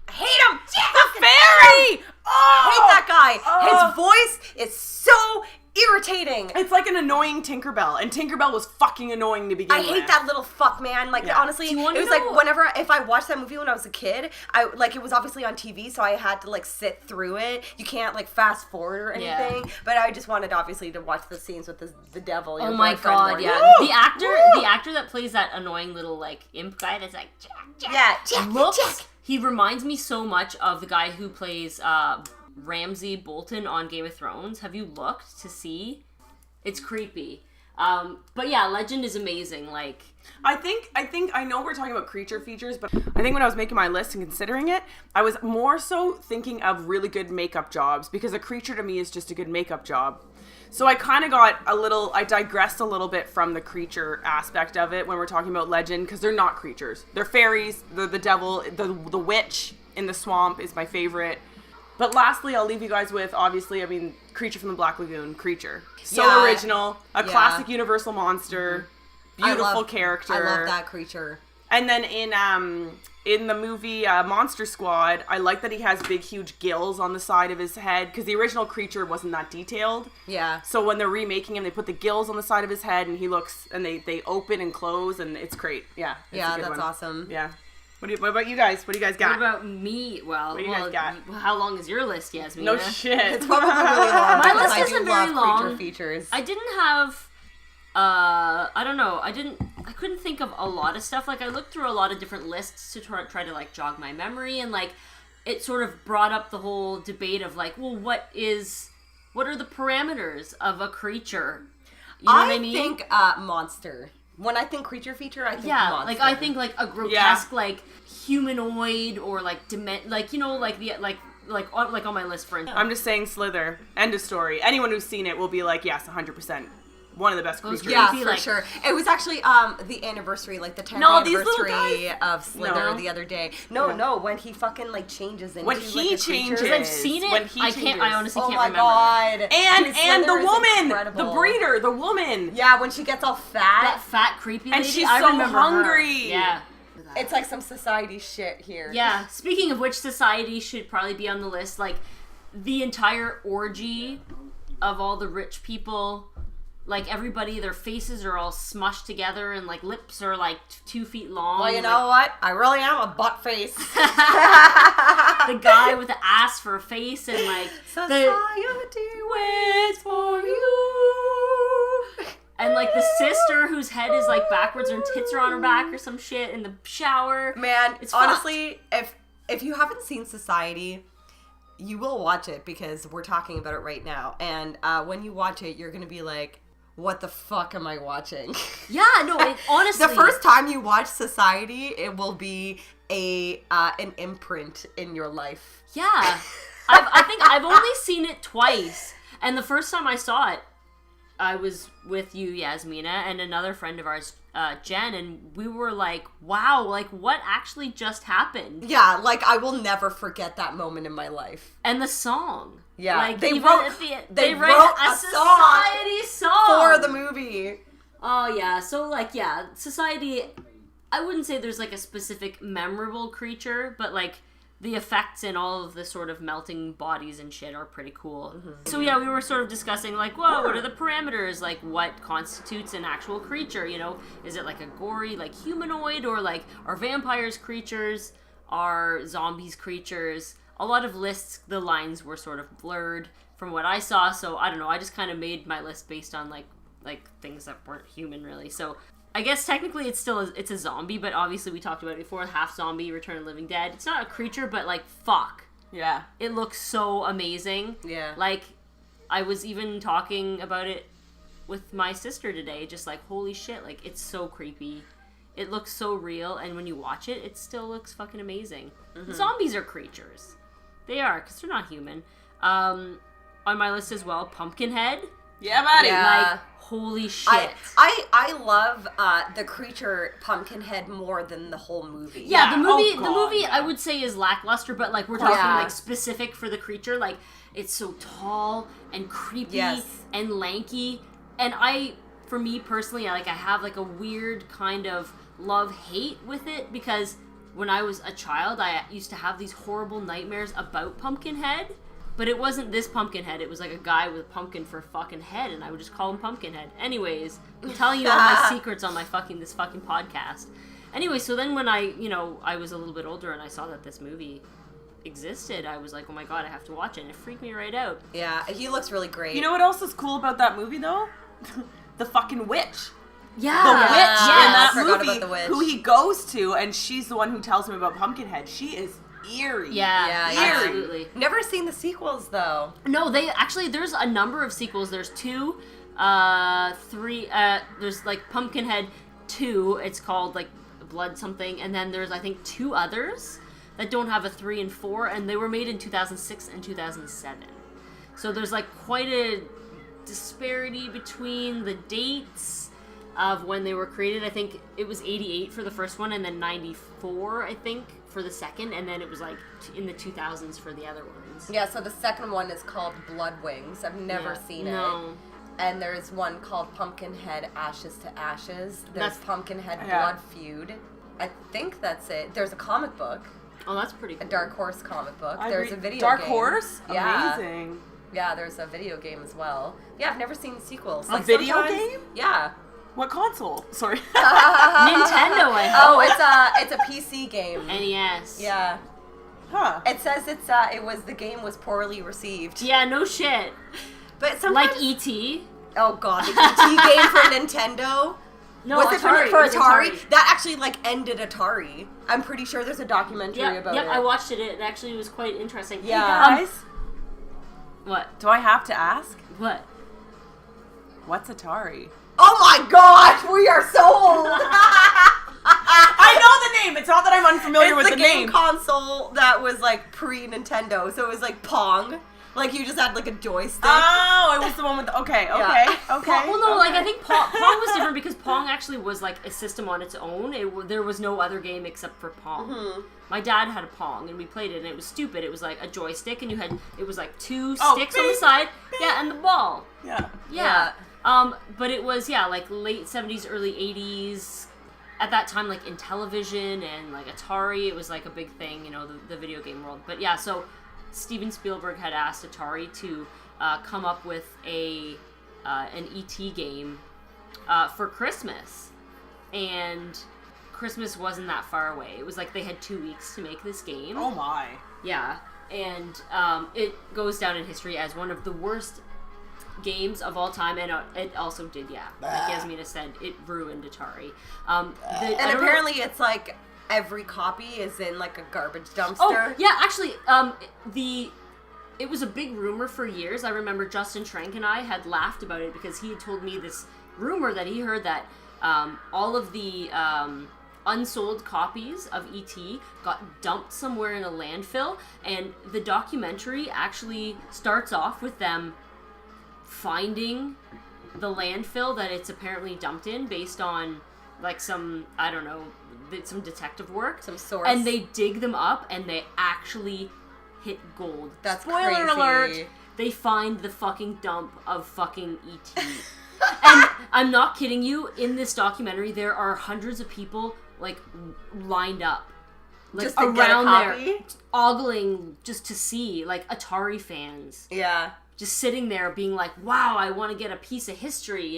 I hate him! The fairy! I hate that guy. His voice is so irritating. It's like an annoying Tinkerbell, and Tinkerbell was fucking annoying to begin with. I hate that little fuck, man. Like, honestly, it was like whenever, if I watched that movie when I was a kid, it was obviously on TV, so I had to, like, sit through it. You can't, like, fast forward or anything, but I just wanted, obviously, to watch the scenes with the devil. Oh my god, yeah. Woo! The actor that plays that annoying little, like, imp guy that's like, Jack. He reminds me so much of the guy who plays, Ramsay Bolton on Game of Thrones. Have you looked to see? It's creepy. But yeah, Legend is amazing. Like, I think I know we're talking about creature features, but I think when I was making my list and considering it, I was more so thinking of really good makeup jobs, because a creature to me is just a good makeup job. So I kind of I digressed a little bit from the creature aspect of it when we're talking about Legend, because they're not creatures. They're fairies, the devil, the witch in the swamp is my favorite. But lastly, I'll leave you guys with, obviously, Creature from the Black Lagoon, Creature. So original, classic Universal monster, beautiful character. I love that creature. And then in the movie Monster Squad, I like that he has big, huge gills on the side of his head, because the original creature wasn't that detailed. Yeah. So when they're remaking him, they put the gills on the side of his head, and they open and close, and it's great. Yeah. Yeah, that's awesome. Yeah. What about you guys? What do you guys got? What about me? Well, what do you guys got? How long is your list, Yasmin? No shit. It's probably really long. My list I isn't do very love long. Creature features. I didn't have. I don't know. I couldn't think of a lot of stuff. Like, I looked through a lot of different lists to try to, like, jog my memory, and, like, it sort of brought up the whole debate of, like, well, what are the parameters of a creature? You know what I mean? I think monster. When I think creature feature, I think monster. Like, I think, like, a grotesque, like, humanoid, or, like, like, you know, like, like on my list, for instance. I'm just saying Slither. End of story. Anyone who's seen it will be like, yes, 100%. One of the best creatures. Yeah, for sure. It was actually the anniversary, like the 10th anniversary of Slither the other day. No, when he fucking, like, changes into, when he like, changes. I've seen it. I honestly can't remember. Oh my god. And the woman, incredible. the breeder, the woman. Yeah, when she gets all fat. That fat creepy lady. And she's I so remember hungry. Her. Yeah. It's like some society shit here. Yeah. Speaking of which, society should probably be on the list. Like, the entire orgy of all the rich people. Like, everybody, their faces are all smushed together, and, like, lips are, like, 2 feet long. Well, you know what? I really am a butt face. The guy with the ass for a face, and, like... Society waits for you. And, like, the sister whose head is, like, backwards, and tits are on her back or some shit in the shower. Man, it's honestly, if you haven't seen Society, you will watch it, because we're talking about it right now. And when you watch it, you're going to be like... What the fuck am I watching? Yeah, no, honestly. The first time you watch Society, it will be an imprint in your life. Yeah. I think I've only seen it twice. And the first time I saw it, I was with you, Yasmina, and another friend of ours, Jen, and we were like, wow, like, what actually just happened? Yeah, like, I will never forget that moment in my life. And the song. Yeah, like, they wrote a Society song for the movie. Oh yeah, so, like, yeah, Society. I wouldn't say there's, like, a specific memorable creature, but, like, the effects and all of the sort of melting bodies and shit are pretty cool. Mm-hmm. So yeah, we were sort of discussing, like, whoa, what are the parameters? Like, what constitutes an actual creature? You know, is it like a gory, like, humanoid, or, like, are vampires creatures? Are zombies creatures? A lot of lists, the lines were sort of blurred from what I saw, so I don't know, I just kind of made my list based on, like things that weren't human, really. So I guess technically it's a zombie, but obviously we talked about it before, half zombie, Return of the Living Dead. It's not a creature, but, like, fuck. Yeah. It looks so amazing. Yeah. Like, I was even talking about it with my sister today, just like, holy shit, like, it's so creepy. It looks so real, and when you watch it, it still looks fucking amazing. Mm-hmm. Zombies are creatures. They are, because they're not human. On my list as well, Pumpkinhead. Yeah, buddy. Yeah. Like, holy shit. I love the creature Pumpkinhead more than the whole movie. Yeah, the movie Oh, the God, movie yeah. I would say is lackluster, but like we're talking Yeah. like specific for the creature, like it's so tall and creepy Yes. and lanky, and for me personally, I have like a weird kind of love-hate with it, because when I was a child, I used to have these horrible nightmares about Pumpkinhead, but it wasn't this Pumpkinhead. It was like a guy with a pumpkin for a fucking head, and I would just call him Pumpkinhead. Anyways, I'm telling you all my secrets on this fucking podcast. Anyway, so then when I was a little bit older and I saw that this movie existed, I was like, oh my god, I have to watch it, and it freaked me right out. Yeah, he looks really great. You know what else is cool about that movie, though? The fucking witch. Yeah. The witch in that I forgot movie, about the witch. who he goes to, and she's the one who tells him about Pumpkinhead. She is eerie. Yeah, Yeah, absolutely. Never seen the sequels though. No, there's a number of sequels. There's 2, 3, there's like Pumpkinhead 2, it's called like Blood something, and then there's I think 2 others that don't have a 3 and 4, and they were made in 2006 and 2007. So there's like quite a disparity between the dates of when they were created. I think it was 88 for the first one, and then 94 I think for the second, and then it was like in the 2000s for the other ones. Yeah, so the second one is called Blood Wings. I've never seen it. And there's one called Pumpkinhead Ashes to Ashes. There's Pumpkinhead Blood Feud. I think that's it. There's a comic book. Oh, that's pretty cool. A Dark Horse comic book. There's a video Dark game. Horse? Yeah. Amazing. Yeah, there's a video game as well. Yeah, I've never seen the sequels. A video game? Yeah. What console? Sorry. Nintendo, I hope. Oh, it's a PC game. NES. Yeah. Huh. It says the game was poorly received. Yeah, no shit. But sometimes Like E.T. Oh god, the ET game for Nintendo. No, Was Atari. it for It was Atari? That actually ended Atari. I'm pretty sure there's a documentary about it. Yep, I watched it. It actually was quite interesting. Yeah. Hey guys, What? do I have to ask? What? What's Atari? Oh my gosh, we are so old. I know the name. It's not that I'm unfamiliar with It's the the game name. console that was pre-Nintendo, so it was like Pong. Like you just had like a joystick. Oh, it was the one with the, okay. Well, no, I think Pong was different because Pong actually was like a system on its own. There was no other game except for Pong. Mm-hmm. My dad had a Pong and we played it, and it was stupid. It was like a joystick, and it was like 2 Oh, sticks on the bing, side, and the ball. Yeah. Yeah. But it was like late 70s, early 80s. At that time, like in television and like Atari, it was like a big thing, the video game world. But yeah, so Steven Spielberg had asked Atari to come up with an E.T. game for Christmas, and Christmas wasn't that far away. It was like they had 2 weeks to make this game. Oh my. Yeah, and it goes down in history as one of the worst games of all time, and it also did, like Yasmina said, it ruined Atari. And apparently it's like every copy is in like a garbage dumpster. Oh, yeah, actually, it was a big rumor for years. I remember Justin Trank and I had laughed about it because he had told me this rumor that he heard that all of the unsold copies of E.T. got dumped somewhere in a landfill, and the documentary actually starts off with them finding the landfill that it's apparently dumped in based on like some, I don't know, some detective work. Some source. And they dig them up and they actually hit gold. That's Spoiler crazy. alert! They find the fucking dump of fucking E.T. And I'm not kidding you, in this documentary there are hundreds of people like lined up. Like just to get a around copy? there, ogling just to see, like Atari fans. Yeah. Just sitting there being like, wow, I want to get a piece of history,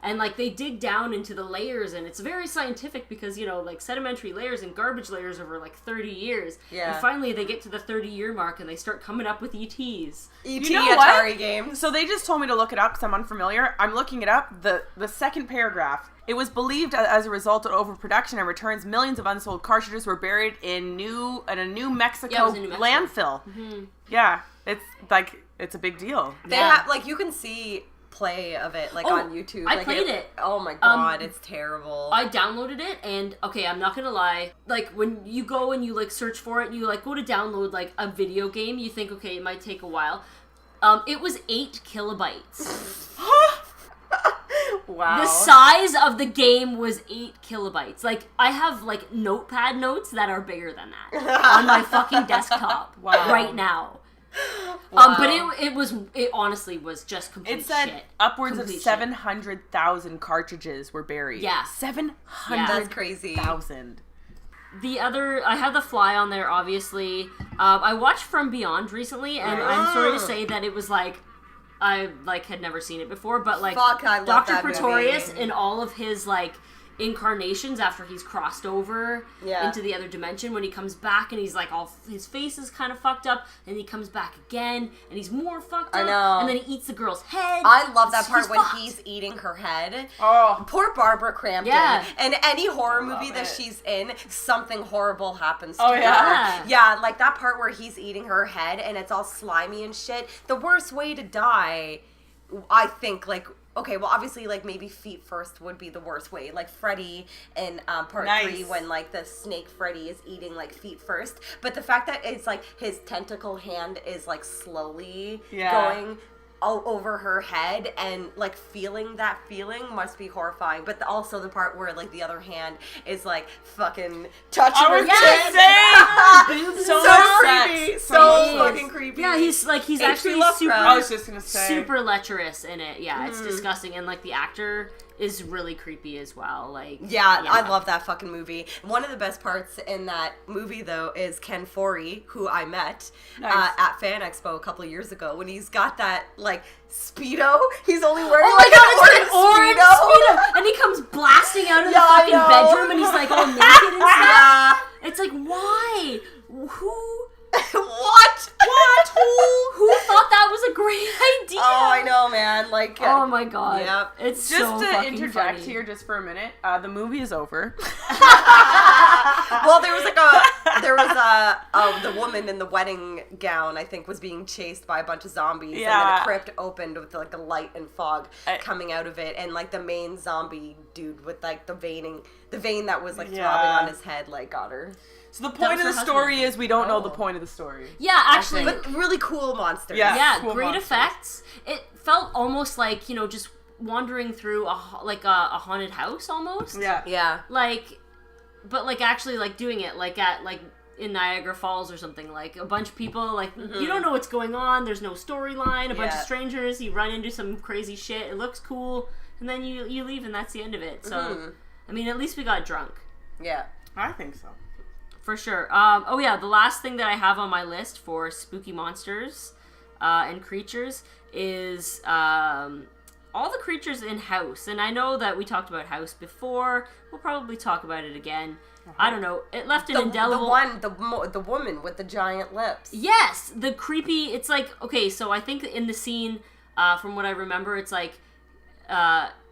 And like they dig down into the layers, and it's very scientific because, like sedimentary layers and garbage layers over like 30 years. Yeah. And finally they get to the 30-year mark and they start coming up with ETs. E.T. You know Atari what? games. So they just told me to look it up because I'm unfamiliar. I'm looking it up. The second paragraph. It was believed as a result of overproduction and returns, millions of unsold cartridges were buried in a New Mexico Yeah, it was in New Mexico. landfill. Mm-hmm. Yeah, it's a big deal. They have you can see play of it on YouTube. I played it. Oh my god, it's terrible. I downloaded it, and okay, I'm not gonna lie. Like when you go and you like search for it, and you like go to download like a video game, you think okay, it might take a while. It was 8 kilobytes. Wow. The size of the game was 8 kilobytes. Like, I have, like, notepad notes that are bigger than that on my fucking desktop right now. Wow. But it honestly was just complete It said shit. upwards Complete of shit. 700,000 cartridges were buried. Yeah. 700,000. That's crazy. The other, I have The Fly on there, obviously. I watched From Beyond recently, and I'm sorry to say that it was like, I like had never seen it before, but like I love Dr. that Pretorius movie. in all of his like incarnations after he's crossed over into the other dimension, when he comes back and he's like all his face is kind of fucked up, and he comes back again and he's more fucked up, I know. and then he eats the girl's head. I love that part when fucked. he's eating her head. Oh. Poor Barbara Crampton. Yeah. And any horror movie that she's in, something horrible happens to her. yeah. Yeah, like that part where he's eating her head and it's all slimy and shit. The worst way to die, I think, like, okay, well, obviously, like, maybe feet first would be the worst way. Like, Freddy in part 3, when, like, the snake Freddy is eating, like, feet first. But the fact that it's, like, his tentacle hand is, like, slowly going all over her head, and, like, feeling that feeling must be horrifying. But also the part where, like, the other hand is, like, fucking touching her tits. So creepy. So fucking creepy. Yeah, he's actually super. I was just gonna say. Super lecherous in it. Yeah, it's disgusting, and like the actor is really creepy as well. Like, yeah, I love that fucking movie. One of the best parts in that movie, though, is Ken Foree, who I met at Fan Expo a couple of years ago, when he's got that, like, Speedo. He's only wearing, orange Speedo, and he comes blasting out of the fucking bedroom, and he's like all naked and stuff. It's like, why? Who? What? Who thought that was a great idea? Oh, I know, man. Like, oh my god. Yep. It's just so to fucking interject funny. here just for a minute. The movie is over. Well, there was the woman in the wedding gown, I think, was being chased by a bunch of zombies, and then a crypt opened with like a light and fog coming out of it, and like the main zombie dude with like the vein that was like throbbing on his head, like, got her. So the point of the story is we don't know the point of the story. Yeah, actually. But really cool monsters. Yeah, cool great monsters. effects. It felt almost like, you know, just wandering through a haunted house almost. Yeah. Like, but like actually like doing it like at like in Niagara Falls or something, like a bunch of people, like you don't know what's going on, there's no storyline, a bunch of strangers, you run into some crazy shit, it looks cool, and then you leave and that's the end of it. So, I mean, at least we got drunk. Yeah. I think so. For sure. Oh yeah, the last thing that I have on my list for spooky monsters and creatures is all the creatures in House. And I know that we talked about House before. We'll probably talk about it again. I don't know. It left an indelible... The woman with the giant lips. Yes! The creepy... It's like... Okay, so I think in the scene, from what I remember, it's like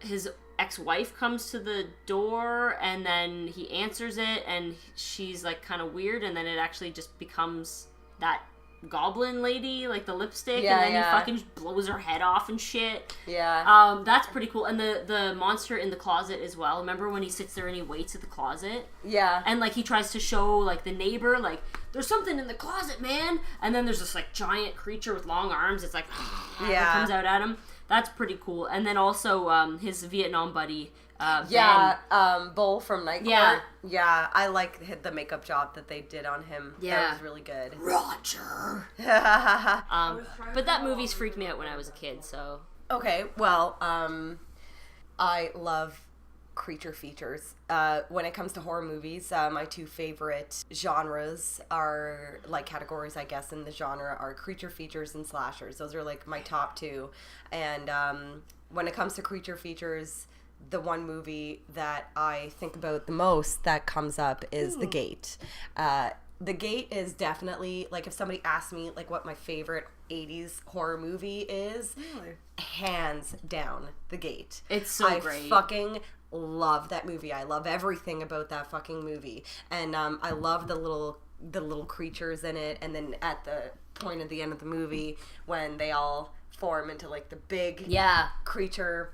his ex-wife comes to the door and then he answers it and she's like kind of weird, and then it actually just becomes that goblin lady, like the lipstick, and then he fucking blows her head off and shit. Yeah. That's pretty cool. And the monster in the closet as well. Remember when he sits there and he waits at the closet? Yeah. And like he tries to show like the neighbor, like, there's something in the closet, man. And then there's this like giant creature with long arms. It's like comes out at him. That's pretty cool. And then also his Vietnam buddy, Ben. Bull from Night Court. Yeah, I like the makeup job that they did on him. Yeah. That was really good. Roger. But that movie's freaked me out when I was a kid, so. Okay, well, I love creature features. When it comes to horror movies, my two favorite genres are, like, categories, I guess, in the genre are creature features and slashers. Those are, like, my top two. And when it comes to creature features, the one movie that I think about the most that comes up is The Gate. The Gate is definitely, like, if somebody asked me, like, what my favorite 80s horror movie is, hands down, The Gate. It's so great. I fucking love that movie. I love everything about that fucking movie. And I love the little creatures in it. And then at the point at the end of the movie, when they all form into, like, the big creature,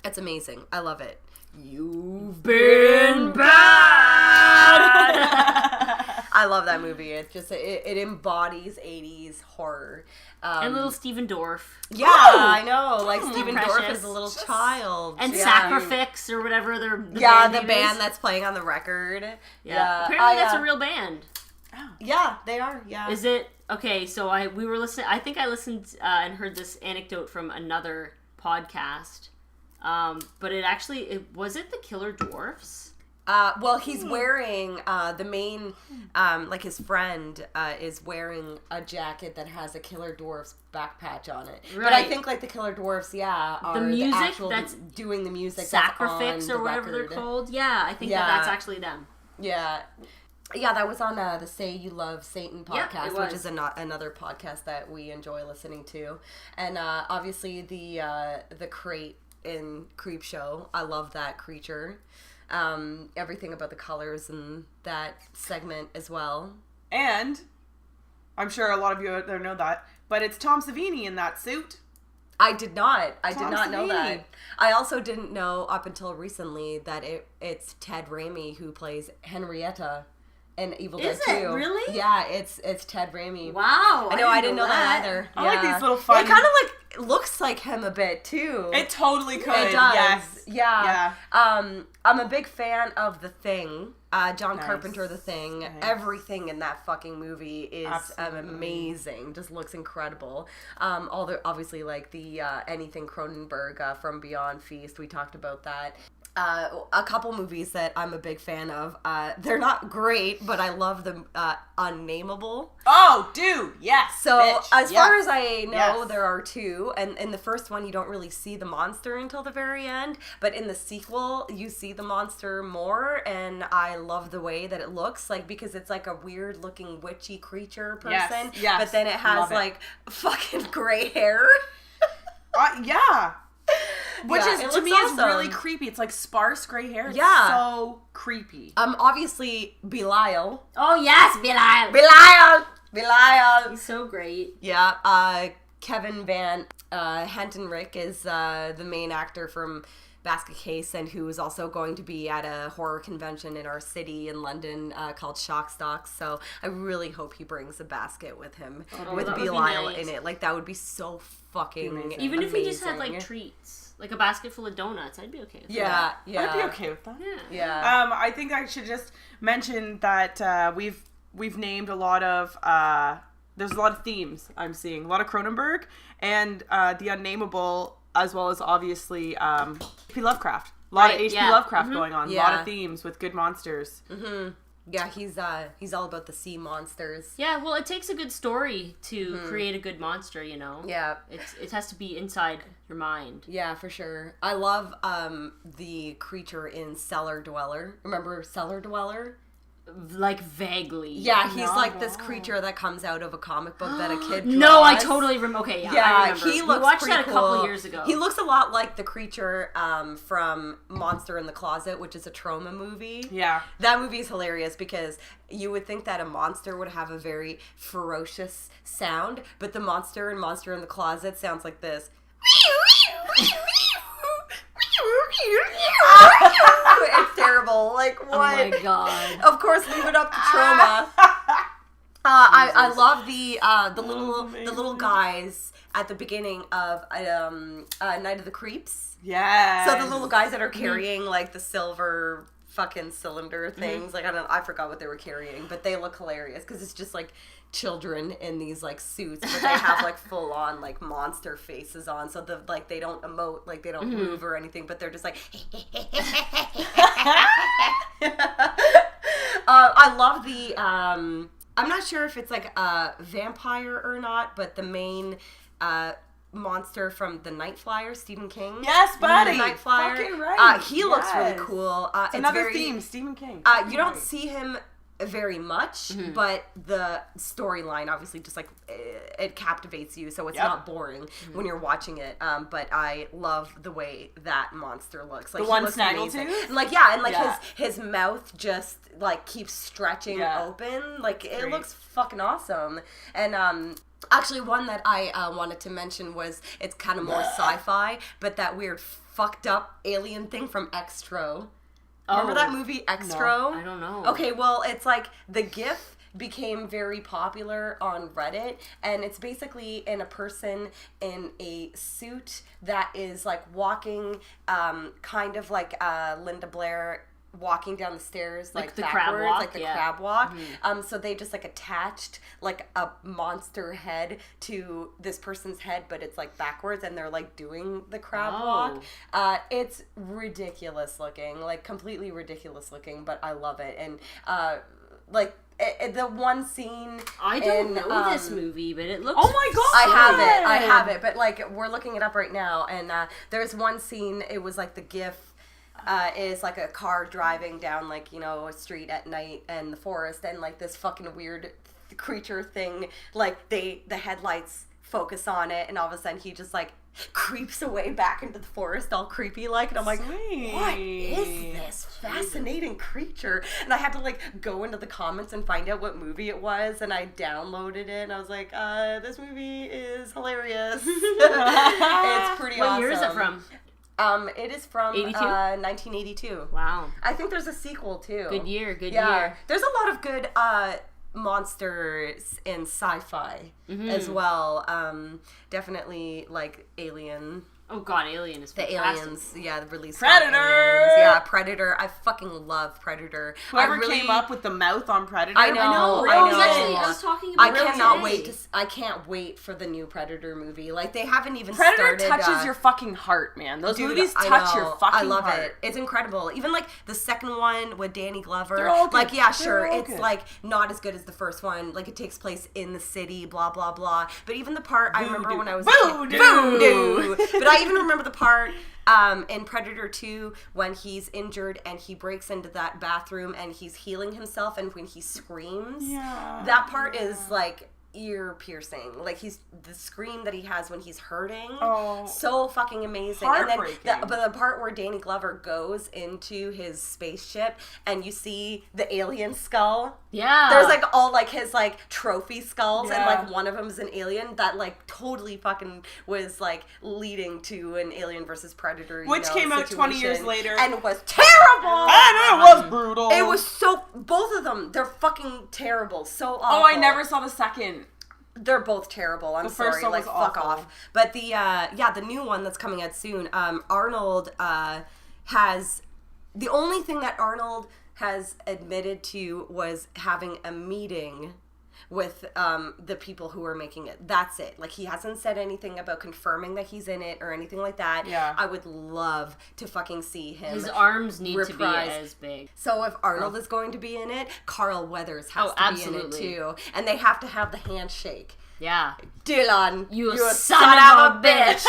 it's amazing. I love it. You've been bad. I love that movie. It just it embodies 80s horror. And little Stephen Dorff. Yeah, I know. Like Stephen Dorff precious. is a little child. And Sacrifix or whatever the band that's playing on the record. Yeah. Apparently that's a real band. Oh. Yeah, they are. Yeah. Is it okay? So we were listening. I think I listened and heard this anecdote from another podcast. But was it the Killer Dwarfs? Well, he's wearing the main, like his friend is wearing a jacket that has a Killer Dwarfs back patch on it. Right. But I think like the Killer Dwarfs, are the music the actual that's doing the music. Sacrifix or whatever they're called. Yeah, I think that's actually them. Yeah. Yeah, that was on the Say You Love Satan podcast, which is another podcast that we enjoy listening to. And obviously the crate in Creepshow, I love that creature. Everything about the colors and that segment as well. And I'm sure a lot of you out there know that, but it's Tom Savini in that suit. I did not know that. I also didn't know up until recently that it's Ted Raimi who plays Henrietta in Evil Dead 2. Is it really? Yeah, it's Ted Raimi. Wow, I know. I didn't know that either. I like these little fun. It kind of like looks like him a bit too. It totally could. It does. Yes. Yeah. I'm a big fan of The Thing. John Carpenter, The Thing. Nice. Everything in that fucking movie is amazing. Just looks incredible. Obviously like the anything Cronenberg from Beyond Feast. We talked about that. A couple movies that I'm a big fan of. They're not great, but I love them. Unnameable. Oh, dude, yes. So as far as I know, there are two, and in the first one, you don't really see the monster until the very end, but in the sequel, you see the monster more, and I love the way that it looks, like because it's like a weird looking witchy creature person, but then it has like fucking gray hair. Yeah. Which to me awesome. is really creepy. It's like sparse gray hair. It's so creepy. Obviously Belial. Oh yes, Belial. He's so great. Yeah. Kevin Van Hentenryck is the main actor from Basket Case, and who is also going to be at a horror convention in our city in London called Shock Stocks. So I really hope he brings a basket with him with Belial in it. Like that would be so fucking amazing. Even if he just had like treats. Like a basket full of donuts, I'd be okay with that. Yeah. I'd be okay with that. Yeah. I think I should just mention that we've named a lot of there's a lot of themes I'm seeing. A lot of Cronenberg and the Unnameable, as well as obviously H.P. Lovecraft. A lot of H.P. Lovecraft going on. A lot of themes with good monsters. Mm-hmm. Yeah, he's all about the sea monsters. Yeah, well, it takes a good story to create a good monster, you know? Yeah. It has to be inside your mind. Yeah, for sure. I love the creature in Cellar Dweller. Remember Cellar Dweller? Like, vaguely. Yeah, he's like this creature that comes out of a comic book that a kid draws. No, I totally remember. Okay, yeah, I remember. He looks we watched pretty that a couple years ago. He looks a lot like the creature from Monster in the Closet, which is a trauma movie. Yeah. That movie is hilarious because you would think that a monster would have a very ferocious sound, but the monster in Monster in the Closet sounds like this. It's terrible. Like, what? Oh my god. Of course, leave it up to trauma. I love the little guys at the beginning of Night of the Creeps. Yeah. So the little guys that are carrying like the silver fucking cylinder things. Like I forgot what they were carrying, but they look hilarious because it's just like children in these like suits, but they have like full on like monster faces on, so the like they don't emote, like they don't move or anything, but they're just like I love the I'm not sure if it's like a vampire or not, but the main monster from The Night Flyer, Stephen King. Yes, buddy. The Night Flyer. Fucking right. He looks really cool. It's another theme, Stephen King. You don't see him very much, but the storyline obviously just like it captivates you, so it's not boring when you're watching it. But I love the way that monster looks. Like the one looks snaggletooth? Like his mouth just like keeps stretching open. Like it looks fucking awesome. And actually one that I wanted to mention was it's kind of more sci-fi, but that weird fucked up alien thing from Extro. Remember that movie Extro? No, I don't know. Okay, well, it's like the GIF became very popular on Reddit, and it's basically in a person in a suit that is like walking, kind of like Linda Blair walking down the stairs like the backwards, crab walk, like the yeah. crab walk. So they just like attached like a monster head to this person's head, but it's like backwards, and they're like doing the crab walk. It's ridiculous looking, like completely ridiculous looking, but I love it. And like the one scene I don't know this movie, but it looks. Oh my god! I have it, but like we're looking it up right now, and there's one scene. It was like the GIF. Is like a car driving down like, you know, a street at night in the forest, and like this fucking weird creature thing, like the headlights focus on it, and all of a sudden he just like creeps away back into the forest all creepy like, and I'm like, what is this fascinating creature? And I had to like go into the comments and find out what movie it was, and I downloaded it, and I was like, this movie is hilarious. It's pretty awesome. What year is it from? It is from 1982. Wow. I think there's a sequel too. Good year, good year. There's a lot of good monsters in sci-fi as well. Definitely like Alien. Oh god, Alien is The fantastic. Aliens, the release. Predator! Aliens. Yeah, Predator. I fucking love Predator. Whoever came up with the mouth on Predator. I know. I was talking about I can't wait for the new Predator movie. Like they haven't even Predator started. touches your fucking heart, man. Those Dude, movies I touch know. your fucking I love heart. it. It's incredible. Even like the second one with Danny Glover. They're all good. Like, yeah, They're sure, all it's good. like not as good as the first one. Like it takes place in the city, blah blah blah. But even the part I remember when I was Voodoo. But I even remember the part in Predator 2 when he's injured and he breaks into that bathroom and he's healing himself, and when he screams, that part is like ear piercing. Like the scream that he has when he's hurting, so fucking amazing. And then the part where Danny Glover goes into his spaceship and you see the alien skull. Yeah. There's like all like his like trophy skulls, and like one of them is an alien that like totally fucking was like leading to an Alien versus Predator, which came out 20 years later and was terrible. And it was brutal. It was so, both of them, they're fucking terrible. So awful. Oh, I never saw the second. They're both terrible. I'm sorry. first one Like, was fuck awful. off. But the new one that's coming out soon, Arnold has, the only thing that Arnold has admitted to was having a meeting with the people who are making it. That's it. Like, he hasn't said anything about confirming that he's in it or anything like that. Yeah. I would love to fucking see him. His arms need to be reprise. as big. So if Arnold is going to be in it, Carl Weathers has to absolutely. be in it too. And they have to have the handshake. Yeah. Dylan, You a son of a bitch.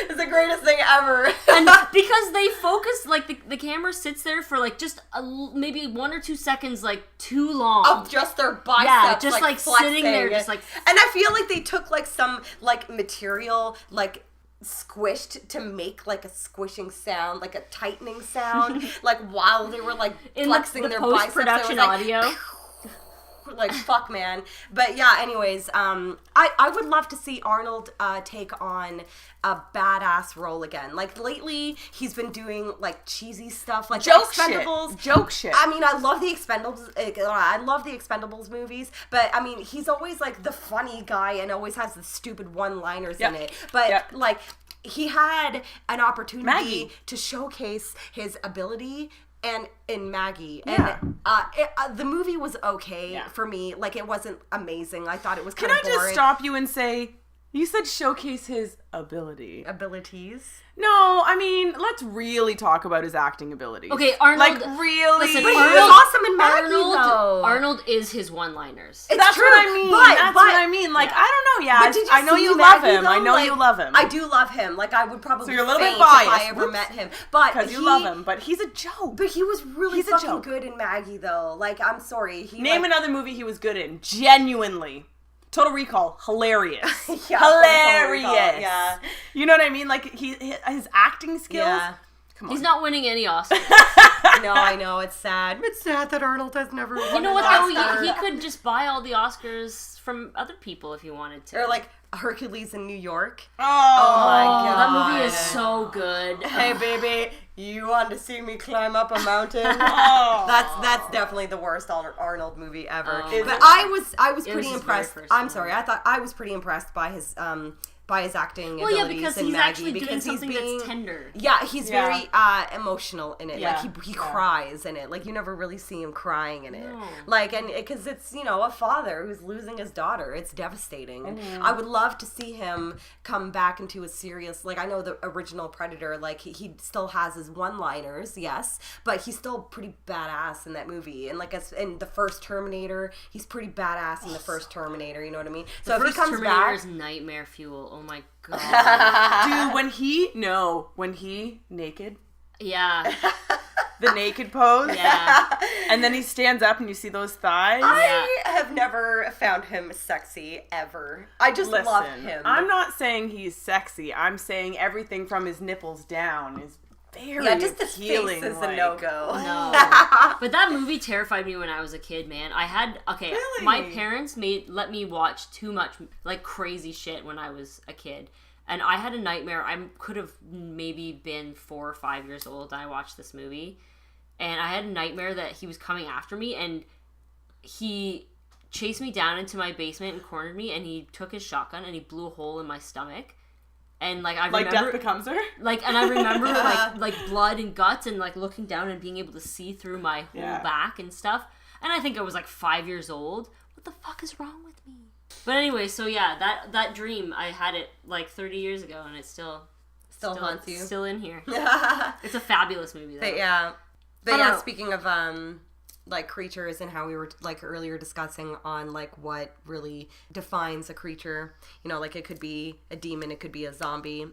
It's the greatest thing ever. And because they focus, like, the camera sits there for, like, just maybe 1 or 2 seconds, like, too long. Of just their biceps, yeah, just, like flexing. sitting there, just, like... And I feel like they took, like, some, like, material, like, squished to make, like, a squishing sound, like a tightening sound, like, while they were, like, flexing the their biceps. post-production Like, audio. like, fuck, man. But yeah, anyways, I would love to see Arnold take on a badass role again. Like, lately, he's been doing, like, cheesy stuff, like Joke Expendables. shit. Joke shit. I mean, I love the Expendables movies, but, I mean, he's always, like, the funny guy and always has the stupid one-liners in it. But, like, he had an opportunity to showcase his ability and in Maggie, and the movie was okay for me. Like, it wasn't amazing. I thought it was kind of boring. Can I just stop you and say, you said showcase his abilities. No, I mean, let's really talk about his acting abilities. Okay, Arnold... Like, really? Listen, but he Arnold, was awesome in Maggie, though. Arnold is his one-liners. That's true, what I mean. That's what I mean. Like, I don't know. Yeah, But did you I know see you Maggie, love him. though? I know Like, you love him. I do love him. Like, I would probably So you're a little bit faint biased. if I ever met him. But because you love him. But he's a joke. But he was really He's a fucking joke. good in Maggie, though. Like, I'm sorry. Name another movie he was good in. Genuinely. Total Recall, hilarious. Yeah, hilarious. Total Recall, yeah. You know what I mean? Like, his acting skills. Yeah. Come on. He's not winning any Oscars. No, I know, it's sad. It's sad that Arnold has never won You know what, an though? Oscar. He could just buy all the Oscars from other people if he wanted to. Or like Hercules in New York. Oh my God. That movie is so good. Hey, baby, You want to see me climb up a mountain? That's definitely the worst Arnold movie ever. But I was pretty impressed. I'm sorry, I thought I was pretty impressed by his acting abilities because in he's Maggie actually doing because something he's being that's tender. Yeah, he's very emotional in it. Yeah. Like he cries in it. Like you never really see him crying in it. No. Like and because it's a father who's losing his daughter. It's devastating. And I would love to see him come back into a serious. Like I know the original Predator. Like he still has his one-liners, yes, but he's still pretty badass in that movie. And like in the first Terminator, he's pretty badass in the first Terminator. You know what I mean? So if he comes Terminator's back, nightmare fuel. Oh my god. Dude, when he naked, Yeah. the naked pose, Yeah. and then he stands up and you see those thighs. I have never found him sexy ever. I just love him. I'm not saying he's sexy. I'm saying everything from his nipples down is very just his appealing. face is a no-go. No. But that movie terrified me when I was a kid, man. Really? My parents let me watch too much, like, crazy shit when I was a kid. And I had a nightmare. I could have maybe been 4 or 5 years old when I watched this movie. And I had a nightmare that he was coming after me, and he chased me down into my basement and cornered me, and he took his shotgun and he blew a hole in my stomach. And I remember, like Death Becomes Her. and I remember like blood and guts and like looking down and being able to see through my whole back and stuff. And I think I was like 5 years old. What the fuck is wrong with me? But anyway, so yeah, that dream, I had it like 30 years ago, and it's still haunts you. Still in here. It's a fabulous movie, though. But yeah, speaking of like creatures and how we were like earlier discussing on like what really defines a creature, like it could be a demon, it could be a zombie.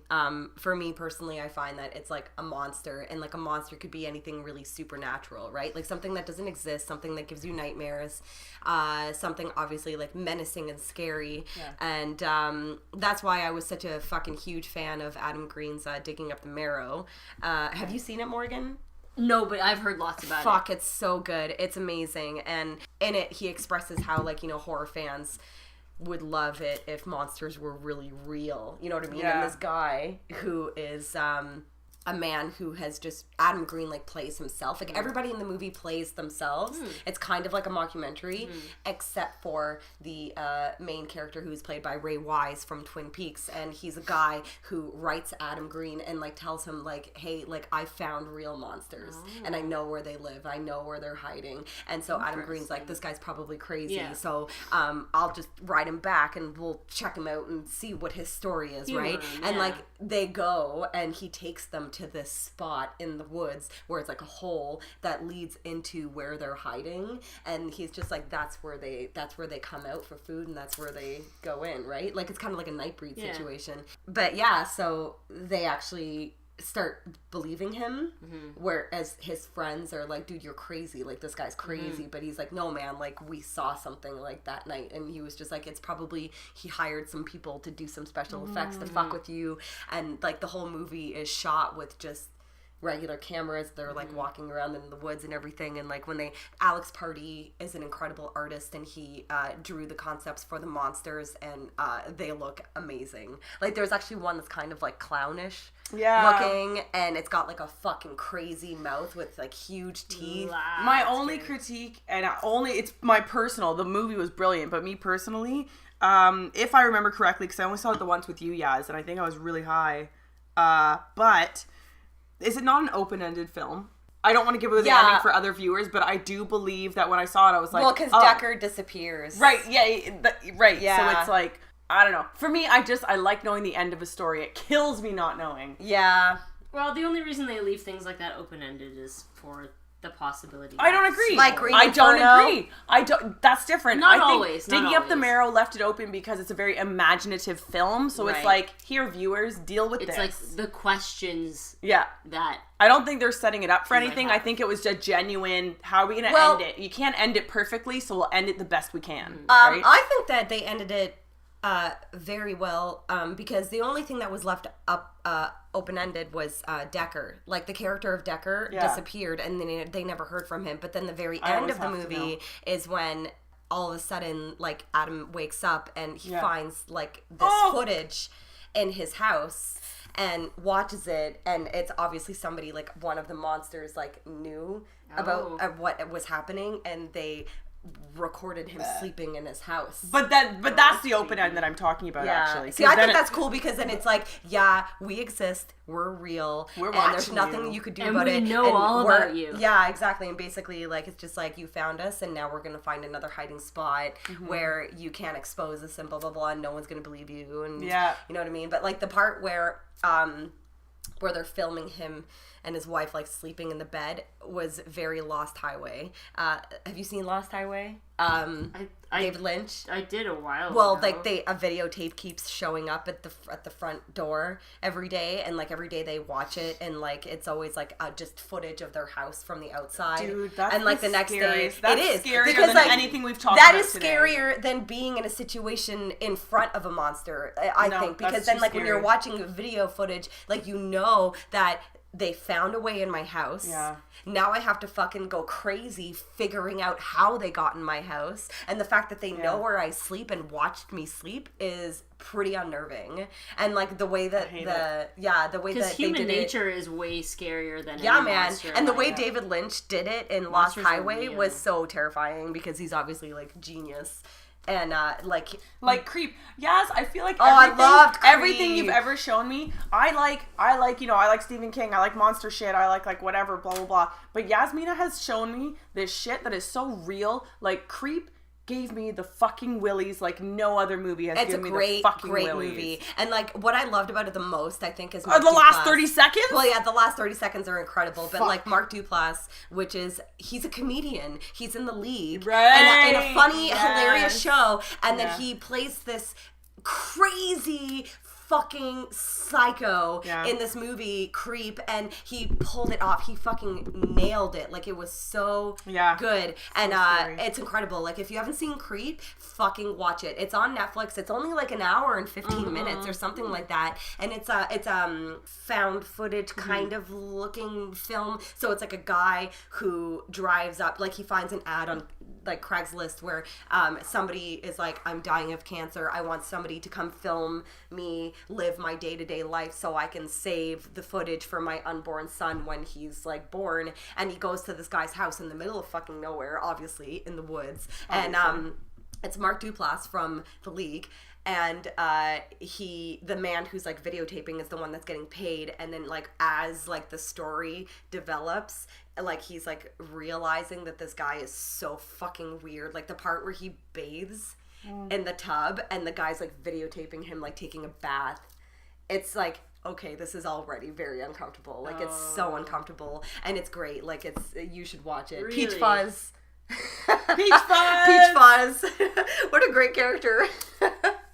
For me personally, I find that it's like a monster, and like a monster could be anything really supernatural, right? Like something that doesn't exist, something that gives you nightmares, something obviously like menacing and scary. And that's why I was such a fucking huge fan of Adam Green's Digging Up the Marrow. Have you seen it, Morgan? No, but I've heard lots about it. Fuck, it's so good. It's amazing. And in it, he expresses how, like, horror fans would love it if monsters were really real. You know what I mean? Yeah. And this guy who is a man who has just, Adam Green, like, plays himself. Like, everybody in the movie plays themselves. It's kind of like a mockumentary, except for the main character who is played by Ray Wise from Twin Peaks. And he's a guy who writes Adam Green and, like, tells him, like, hey, like, I found real monsters. And I know where they live. I know where they're hiding. And so Adam Green's like, this guy's probably crazy. Yeah. So I'll just write him back and we'll check him out and see what his story is, right? And, like, they go and he takes them to this spot in the woods where it's like a hole that leads into where they're hiding, and he's just like, that's where they come out for food, and that's where they go in, right? Like it's kind of like a Nightbreed situation. But yeah, so they actually start believing him, whereas his friends are like, dude, you're crazy, like this guy's crazy. But he's like, no man, like we saw something like that night. And he was just like, it's probably he hired some people to do some special effects to fuck with you. And like the whole movie is shot with just regular cameras. They're like walking around in the woods and everything. And like when Alex Pardee is an incredible artist, and he drew the concepts for the monsters, and they look amazing. Like there's actually one that's kind of like clownish looking, and it's got like a fucking crazy mouth with like huge teeth. My only critique, and it's my personal, the movie was brilliant, but me personally, if I remember correctly, because I only saw it the once with you, Yaz, and I think I was really high, but is it not an open-ended film? I don't want to give away the ending for other viewers, but I do believe that when I saw it, I was like, well, because Deckard disappears. Right, right. Yeah. So it's like, I don't know. For me, I like knowing the end of a story. It kills me not knowing. Yeah. Well, the only reason they leave things like that open-ended is for the possibility. I don't agree. Like Green I don't Inferno? agree. I don't. That's different. Not I think always, not Digging Up the always. Marrow left it open because it's a very imaginative film. So it's Right. like, here, viewers, deal with It's this. like the questions Yeah. that... I don't think they're setting it up for might anything. have. I think it was a genuine, how are we going to Well- end it? You can't end it perfectly, so we'll end it the best we can. Right? I think that they ended it very well, because the only thing that was left up open-ended was Deckard. Like the character of Deckard disappeared, and then they never heard from him. But then the very I end always of the have to know. movie is when all of a sudden like Adam wakes up and he finds like this footage. in his house and watches it, and it's obviously somebody, like, one of the monsters, like, knew about what was happening, and they recorded him sleeping in his house. But that's the open end that I'm talking about, actually. See, I think that's cool, because then it's like, yeah, we exist, we're real, we're and watching there's nothing you could do and about it. And we know all about you. Yeah, exactly. And basically, like, it's just like, you found us, and now we're gonna find another hiding spot where you can't expose us, and blah blah blah, and no one's gonna believe you, and you know what I mean. But like the part where they're filming him and his wife, like, sleeping in the bed was very Lost Highway. Have you seen Lost Highway? David Lynch. I did a while ago. Well, like, a videotape keeps showing up at the front door every day, and like every day they watch it, and like it's always like just footage of their house from the outside. Dude, that's and like the next day, that's it is scarier because than like anything we've talked about That is today. scarier than being in a situation in front of a monster. I think, because then like when you're watching video footage, like, you know that they found a way in my house. Yeah. Now I have to fucking go crazy figuring out how they got in my house. And the fact that they know where I sleep and watched me sleep is pretty unnerving. And like the way that because they human did nature is way scarier than any man. monster. And the way David Lynch did it in Lost Monsters Highway are real. was so terrifying, because he's obviously like genius. And like Creep. Yes, I feel like I loved everything Creep. you've ever shown me. I like, you know, I like Stephen King. I like monster shit. I like whatever, blah blah blah. But Yasmina has shown me this shit that is so real. Like, Creep gave me the fucking willies like no other movie has given me the fucking willies. It's a great movie. And like what I loved about it the most, I think, is the last 30 seconds? Well, yeah, the last 30 seconds are incredible. But like Mark Duplass, he's a comedian. He's in The League. Right. In a funny, hilarious show. And then he plays this crazy fucking psycho in this movie, Creep, and he pulled it off. He fucking nailed it. Like, it was so good. And it's incredible. Like, if you haven't seen Creep, fucking watch it. It's on Netflix. It's only like an hour and 15 minutes or something like that. And it's found footage kind of looking film. So it's like a guy who drives up, like, he finds an ad on like Craigslist where somebody is like, I'm dying of cancer. I want somebody to come film me live my day-to-day life so I can save the footage for my unborn son when he's like born. And he goes to this guy's house in the middle of fucking nowhere, obviously in the woods. And it's Mark Duplass from The League. And the man who's like videotaping is the one that's getting paid. And then like as like the story develops, like he's like realizing that this guy is so fucking weird. Like the part where he bathes in the tub and the guy's like videotaping him like taking a bath. It's like, okay, this is already very uncomfortable. Like it's so uncomfortable, and it's great. Like you should watch it. Really? Peach Fuzz. Peach Fuzz. Peach Fuzz. What a great character.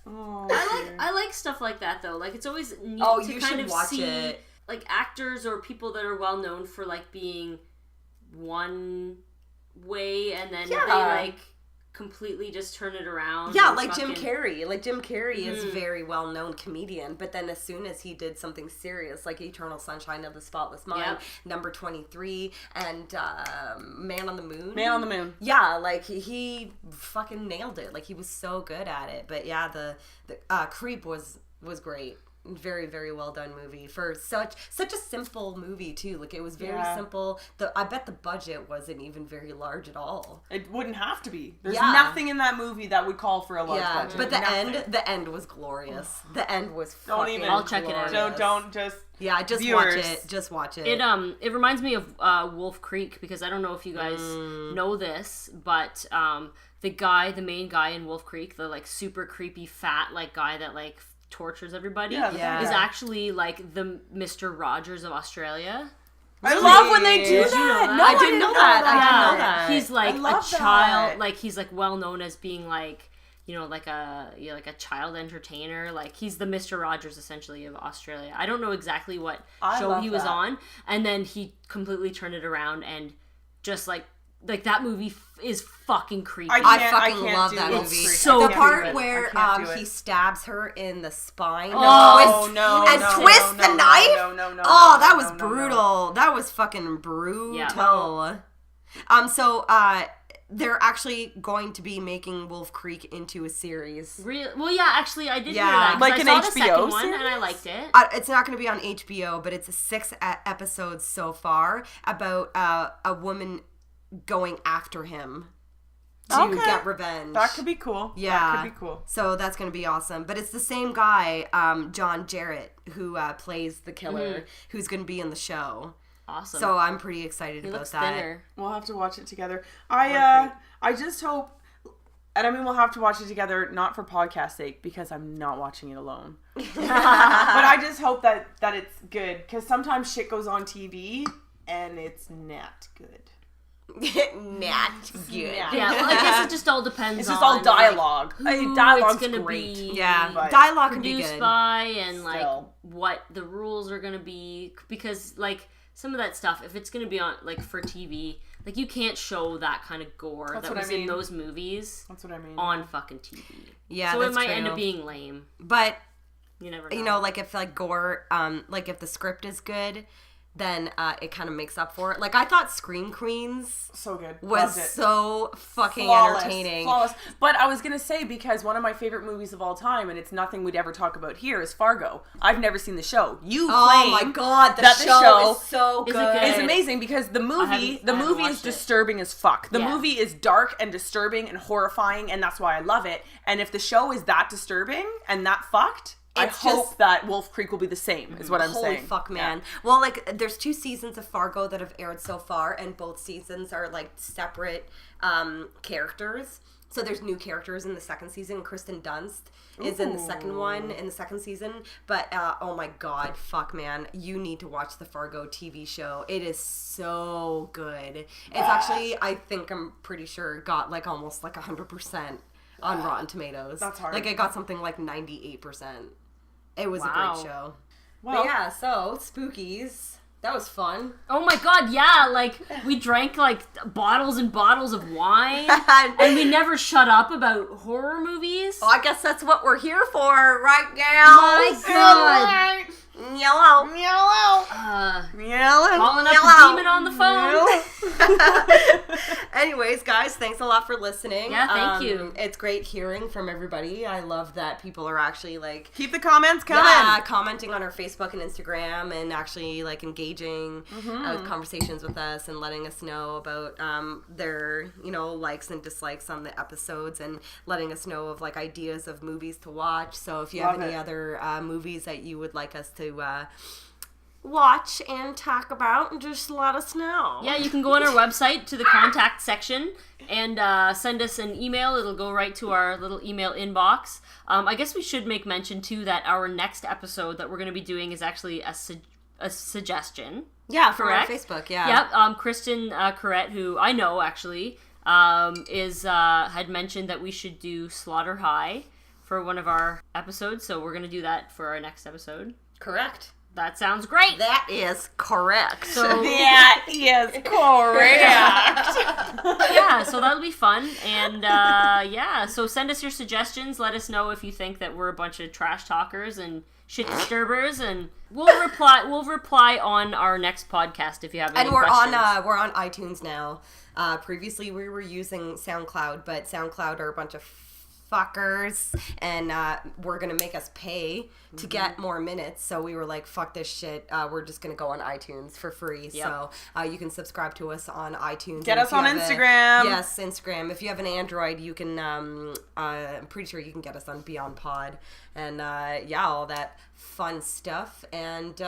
I like stuff like that though. Like it's always neat to you kind should of watch see it. Like actors or people that are well known for like being one way and then they like completely just turn it around. Yeah, like Jim Carrey. Like Jim Carrey is a very well-known comedian, but then as soon as he did something serious, like Eternal Sunshine of the Spotless Mind, Number 23, and Man on the Moon. Man on the Moon. Yeah, like he fucking nailed it. Like he was so good at it. But yeah, the Creep was great. Very, very well done movie for such a simple movie too. Like it was very simple. I bet the budget wasn't even very large at all. It wouldn't have to be. There's nothing in that movie that would call for a large budget. But the end was glorious. The end was fucking glorious. I'll check it out. Don't just just viewers. watch it. Just watch it. It reminds me of Wolf Creek, because I don't know if you guys know this, but the main guy in Wolf Creek, the like super creepy fat like guy that like tortures everybody, is actually like the Mr. Rogers of Australia. I love when they do Did that. you know that? No, I didn't know that. I didn't know that. He's like love a child. that. Like he's like well known as being like, you know, like a child entertainer. Like he's the Mr. Rogers essentially of Australia. I don't know exactly what show he was on, and then he completely turned it around and just like that movie is fucking creepy. I fucking love that movie. It's so the good. part where he stabs her in the spine twists the knife. No, that was brutal. That was fucking brutal. Yeah. So they're actually going to be making Wolf Creek into a series. Well, yeah, actually, I did hear that. Like I an saw the HBO second one, series? and I liked it. It's not going to be on HBO, but it's 6 episodes so far about a woman going after him to get revenge. That could be cool. Yeah. That could be cool. So that's going to be awesome. But it's the same guy, John Jarrett, who plays the killer, who's going to be in the show. Awesome. So I'm pretty excited he about looks that. thinner. We'll have to watch it together. I just hope, and I mean we'll have to watch it together, not for podcast sake, because I'm not watching it alone. But I just hope that it's good, because sometimes shit goes on TV and it's not good. Not good. Yeah, well, I guess it just all depends. It's just on, all dialogue. Like, who dialogue's it's gonna great. be. Yeah, But dialogue can be Produced good. by and Still. like what the rules are gonna be, because like some of that stuff, if it's gonna be on like for TV, like you can't show that kind of gore That's that what was I mean. in those movies That's what I mean. on fucking TV. Yeah, so that's it might true. end up being lame. But You never know. you know, like if like gore, like if the script is good, then it kind of makes up for it. Like I thought Scream Queens So good. was Loved it. so fucking Flawless, entertaining. Flawless. But I was going to say, because one of my favorite movies of all time, and it's nothing we'd ever talk about here, is Fargo. I've never seen the show. You Oh claim my god, the that show is so Is it good. good? It's amazing, because the movie I haven't is watched it. disturbing as fuck. The Yeah. movie is dark and disturbing and horrifying, and that's why I love it. And if the show is that disturbing and that fucked, I It's hope just- that Wolf Creek will be the same, is what I'm Holy saying. fuck, man. Well, like, there's 2 seasons of Fargo that have aired so far, and both seasons are, like, separate characters. So there's new characters in the second season. Kristen Dunst is in the second one, in the second season. But, oh my god, fuck, man. You need to watch the Fargo TV show. It is so good. It's actually, I'm pretty sure, got, like, almost, like, 100% on Rotten Tomatoes. That's hard. Like, it got something like 98%. It was a Wow. great show. Well, But yeah, so Spookies. That was fun. Oh my god, yeah, like we drank like bottles and bottles of wine and we never shut up about horror movies. Well, I guess that's what we're here for, right, gal? My god. Yellow. Calling up Yellow. a demon on the phone. Anyways, guys, thanks a lot for listening. Yeah, thank you. It's great hearing from everybody. I love that people are actually like Keep the comments coming. yeah, commenting on our Facebook and Instagram and actually like engaging with conversations with us and letting us know about their, likes and dislikes on the episodes and letting us know of like ideas of movies to watch. So if you have Love any it. other movies that you would like us to watch and talk about, just let us know. Yeah, you can go on our website to the contact section and send us an email. It'll go right to our little email inbox. I guess we should make mention too that our next episode that we're going to be doing is actually a suggestion. Yeah, from Correct? our Facebook, yeah. Yep, Kristen Corrette, who I know actually, had mentioned that we should do Slaughter High for one of our episodes, so we're going to do that for our next episode. Correct. That sounds great. That is correct. So That is correct. yeah, so that'll be fun, and so send us your suggestions. Let us know if you think that we're a bunch of trash talkers and shit disturbers, and we'll reply. We'll reply on our next podcast if you have any And we're questions. we're on iTunes now. Previously we were using SoundCloud, but SoundCloud are a bunch of fuckers, and we're gonna make us pay to get more minutes. So we were like, fuck this shit. We're just gonna go on iTunes for free. Yep. So you can subscribe to us on iTunes. Get And us if you on have Instagram. Yes, Instagram. If you have an Android, you can. I'm pretty sure you can get us on Beyond Pod, and all that fun stuff. And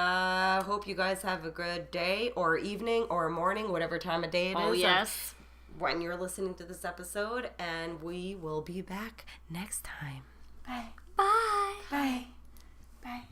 hope you guys have a good day or evening or morning, whatever time of day it is. Oh yes. When you're listening to this episode, and we will be back next time. Bye. Bye. Bye. Bye.